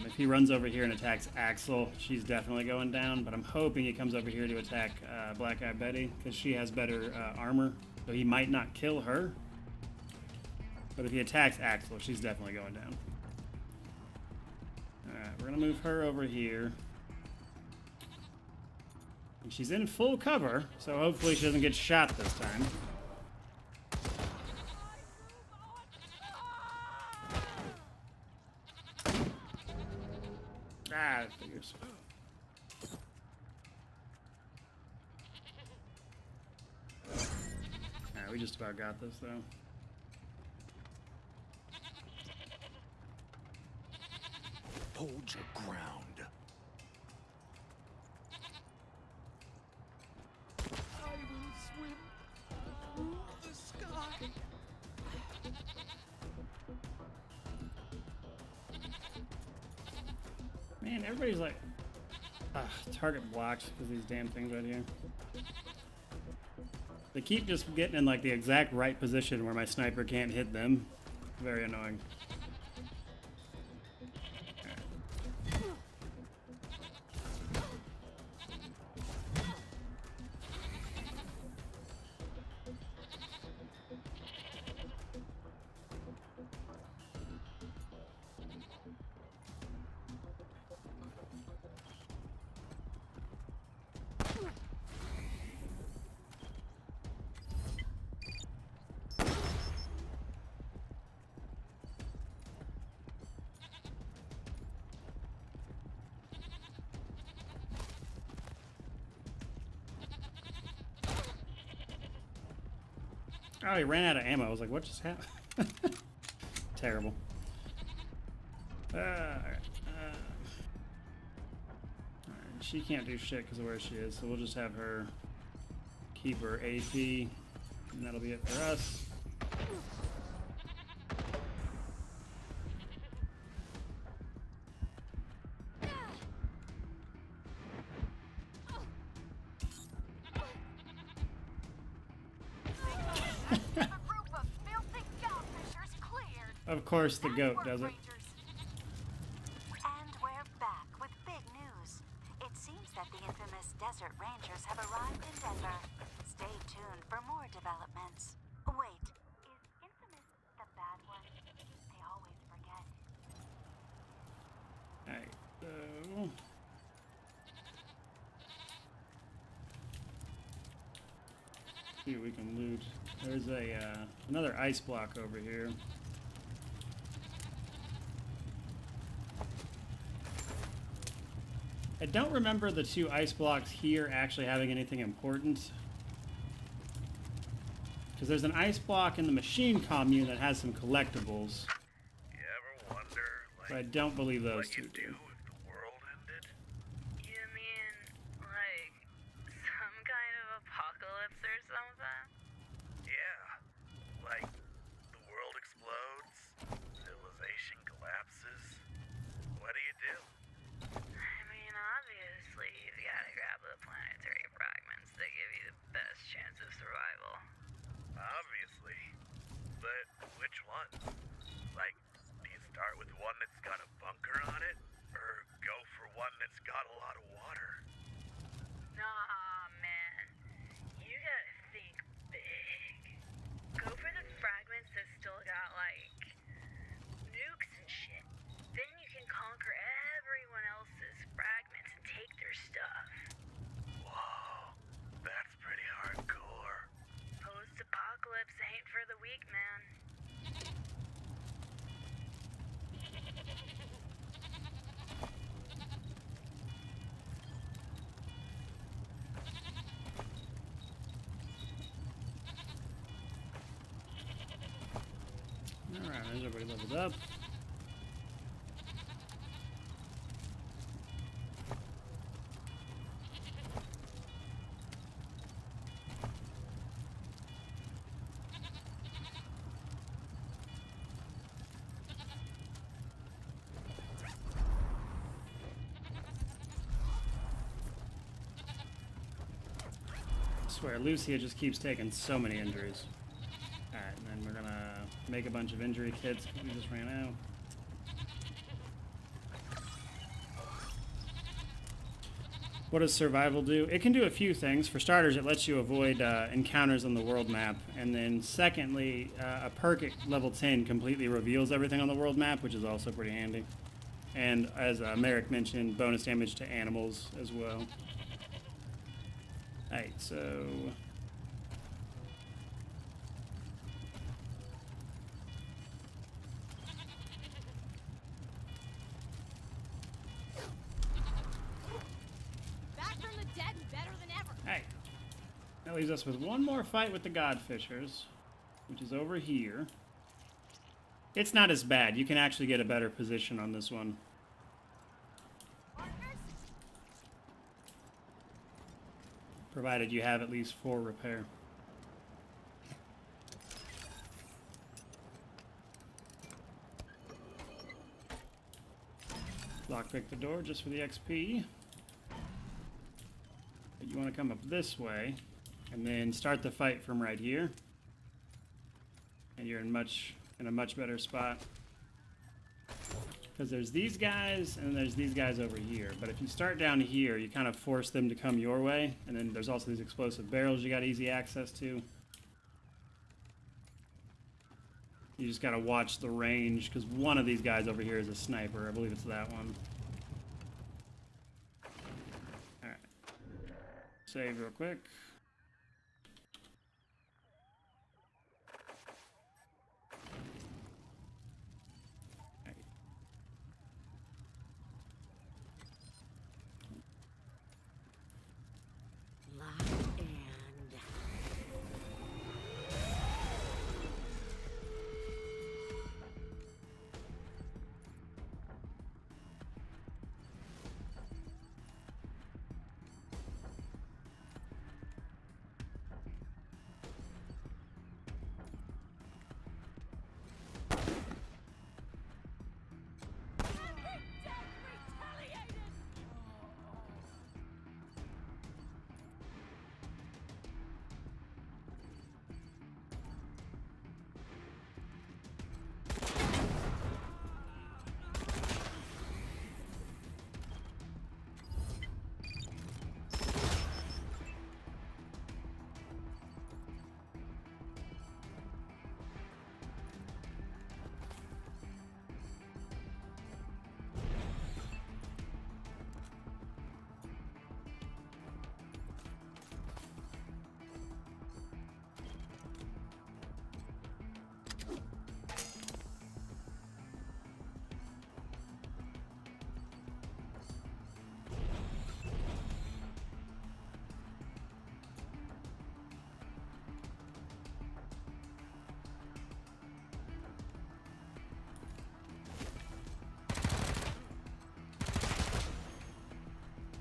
If he runs over here and attacks Axel, she's definitely going down, but I'm hoping he comes over here to attack Black Eye Betty, because she has better armor, so he might not kill her. But if he attacks Axel, she's definitely going down. Alright, we're going to move her over here. And she's in full cover, so hopefully she doesn't get shot this time. Ah, figures. Alright, we just about got this, though. Hold your ground. I will swim through the sky. Man, everybody's like, target blocked because these damn things right here. They keep just getting in like the exact right position where my sniper can't hit them. Very annoying. Oh, he ran out of ammo. I was like, what just happened? Terrible. Alright. She can't do shit because of where she is, so we'll just have her keep her AP, and that'll be it for us. Of course the goat does it. And we're back with big news. It seems that the infamous Desert Rangers have arrived in Denver. Stay tuned for more developments. Wait, is infamous the bad one? They always forget. Alright, so... see what we can loot. There's a another ice block over here. I don't remember the two ice blocks here actually having anything important. Because there's an ice block in the machine commune that has some collectibles. You ever wonder, like, but I don't believe those what two you'd do. do if the world ended? You mean, like, some kind of apocalypse or something? Yeah. Like, the world explodes, civilization collapses. What do you do? I mean, obviously, you've got to grab the planetary fragments that give you the best chance of survival. Obviously. But which one? Like, do you start with one that's got a bunker on it? Or go for one that's got a lot of water? Nah, man. You gotta think big. Go for the fragments that still got, like, nukes and shit. Then you can conquer everyone else's fragments and take their stuff. Whoa, that's pretty hardcore. Post-apocalypse ain't for the weak, man. Alright, there's everybody leveled up. I swear, Lucia just keeps taking so many injuries. Alright, and then we're gonna make a bunch of injury kits because we just ran out. What does survival do? It can do a few things. For starters, it lets you avoid encounters on the world map. And then secondly, a perk at level 10 completely reveals everything on the world map, which is also pretty handy. And as Merrick mentioned, bonus damage to animals as well. Alright, so... Hey, that leaves us with one more fight with the Godfishers, which is over here. It's not as bad. You can actually get a better position on this one. Provided you have at least 4 repair. Lockpick the door just for the XP. But you want to come up this way and then start the fight from right here. And you're in a much better spot. Because there's these guys and there's these guys over here. But if you start down here, you kind of force them to come your way. And then there's also these explosive barrels you got easy access to. You just got to watch the range, because one of these guys over here is a sniper. I believe it's that one. Alright. Save real quick.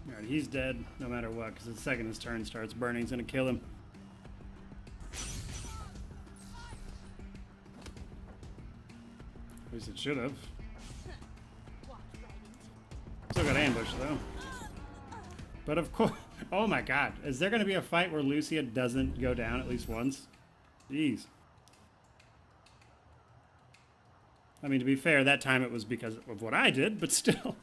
Alright, he's dead no matter what, because the second his turn starts burning, he's going to kill him. At least it should have. Still got ambushed though. But of course, oh my god, is there going to be a fight where Lucia doesn't go down at least once? Jeez. I mean, to be fair, that time it was because of what I did, but still.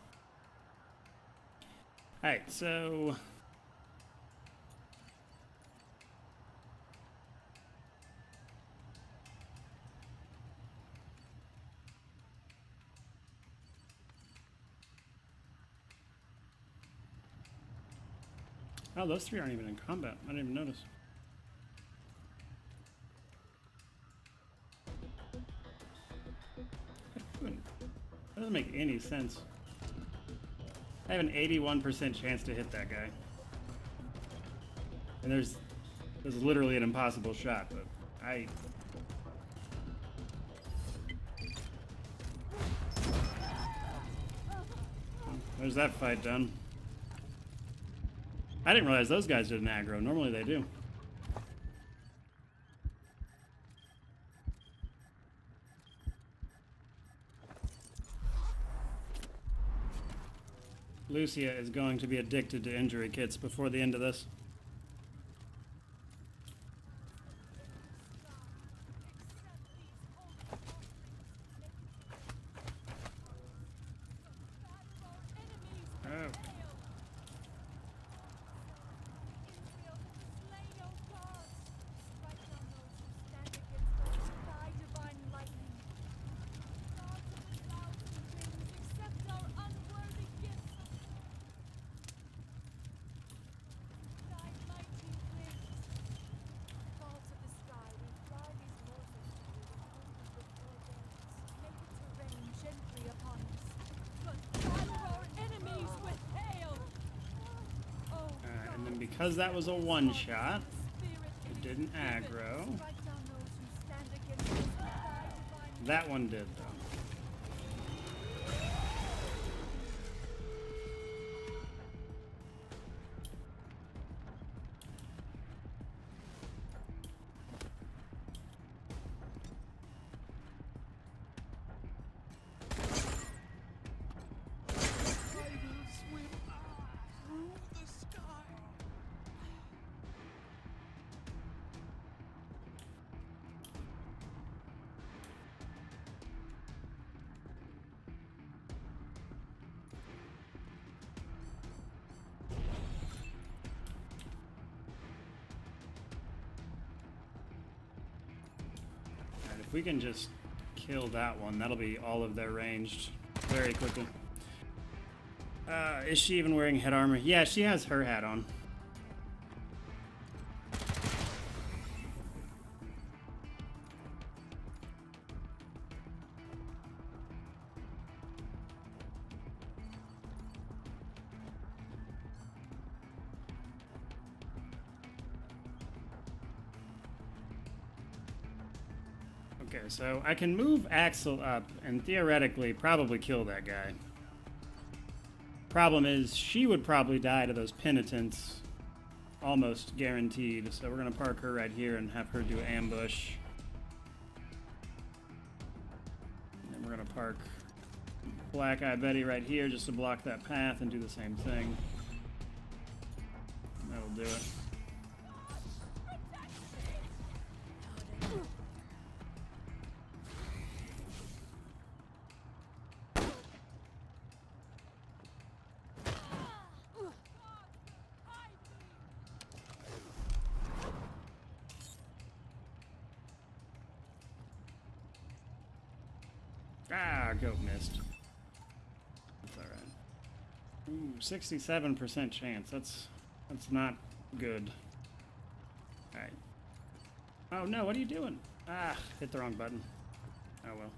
Alright, so... Oh, those three aren't even in combat. I didn't even notice. That doesn't make any sense. I have an 81% chance to hit that guy. And there's literally an impossible shot, but there's that fight done. I didn't realize those guys did an aggro. Normally they do. Lucia is going to be addicted to injury kits before the end of this. because that was a one-shot, it didn't aggro. That one did, though. If we can just kill that one, that'll be all of their ranged very quickly. Is she even wearing head armor? Yeah, she has her hat on. Okay, so I can move Axel up and theoretically probably kill that guy. Problem is, she would probably die to those penitents, almost guaranteed. So we're gonna park her right here and have her do ambush. And then we're gonna park Black Eye Betty right here just to block that path and do the same thing. That'll do it. Ah, goat missed. That's alright. Ooh, 67% chance. That's not good. Alright. Oh no, what are you doing? Ah, hit the wrong button. Oh well.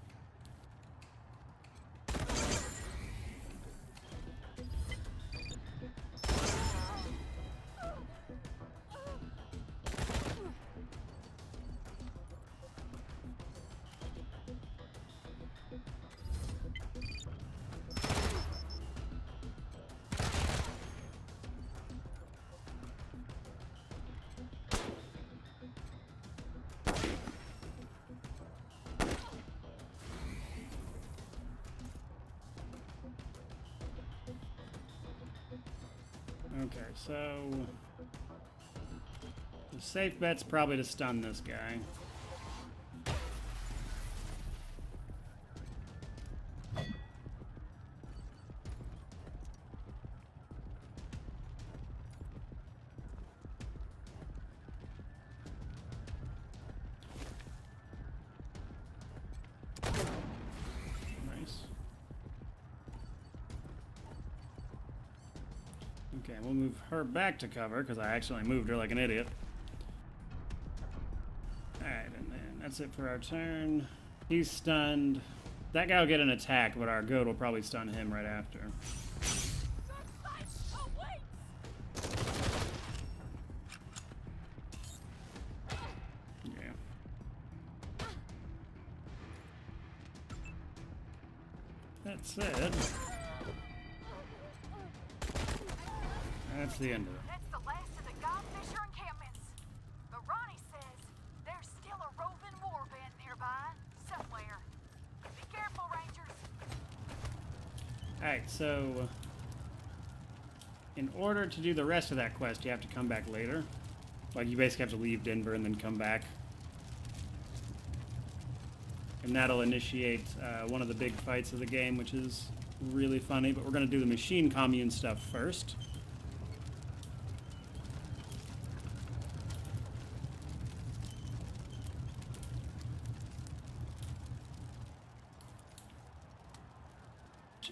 Okay, so the safe bet's probably to stun this guy. Okay, we'll move her back to cover because I accidentally moved her like an idiot. Alright, and then that's it for our turn. He's stunned. That guy will get an attack, but our goat will probably stun him right after. Yeah. That said, that's the end of it. That's the last of the Godfisher encampments. But Ronnie says there's still a roving warband nearby, somewhere. Be careful, Rangers. Alright, so in order to do the rest of that quest, you have to come back later. Like, you basically have to leave Denver and then come back. And that'll initiate one of the big fights of the game, which is really funny. But we're going to do the machine commune stuff first.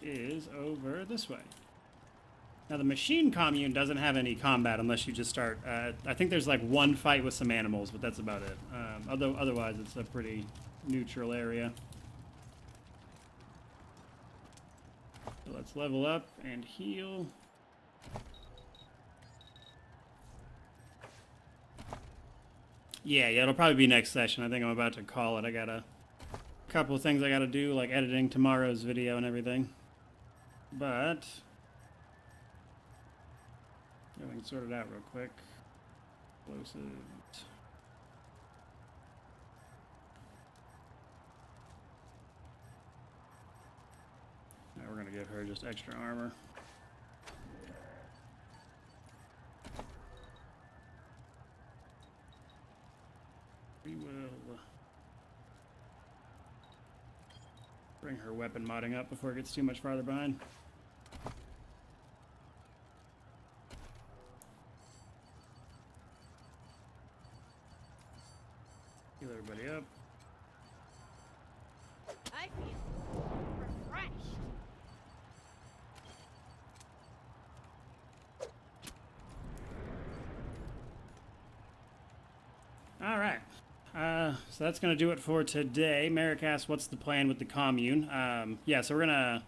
Is over this way. Now the machine commune doesn't have any combat unless you just start. I think there's like one fight with some animals, but that's about it. Otherwise, it's a pretty neutral area. So let's level up and heal. Yeah, it'll probably be next session. I think I'm about to call it. I got a couple of things I got to do, like editing tomorrow's video and everything. But everything sorted out real quick. Explosives. Now we're gonna give her just extra armor. We will bring her weapon modding up before it gets too much farther behind. Heal everybody up. I feel refreshed. All right. So that's going to do it for today. Merrick asked, what's the plan with the commune? Yeah, so we're going to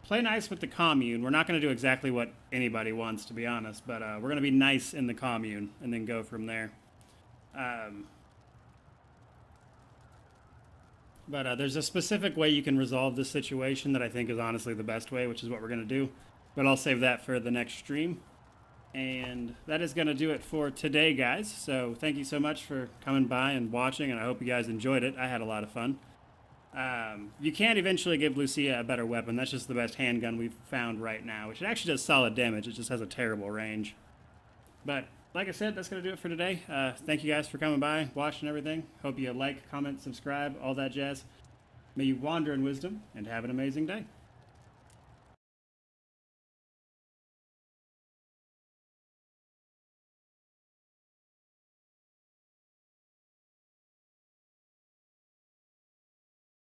play nice with the commune. We're not going to do exactly what anybody wants, to be honest, but we're going to be nice in the commune and then go from there. But there's a specific way you can resolve this situation that I think is honestly the best way, which is what we're going to do. But I'll save that for the next stream. And that is going to do it for today, guys. So thank you so much for coming by and watching, and I hope you guys enjoyed it. I had a lot of fun. You can eventually give Lucia a better weapon. That's just the best handgun we've found right now, which actually does solid damage. It just has a terrible range. But like I said, that's going to do it for today. Thank you guys for coming by, watching everything. Hope you like, comment, subscribe, all that jazz. May you wander in wisdom and have an amazing day.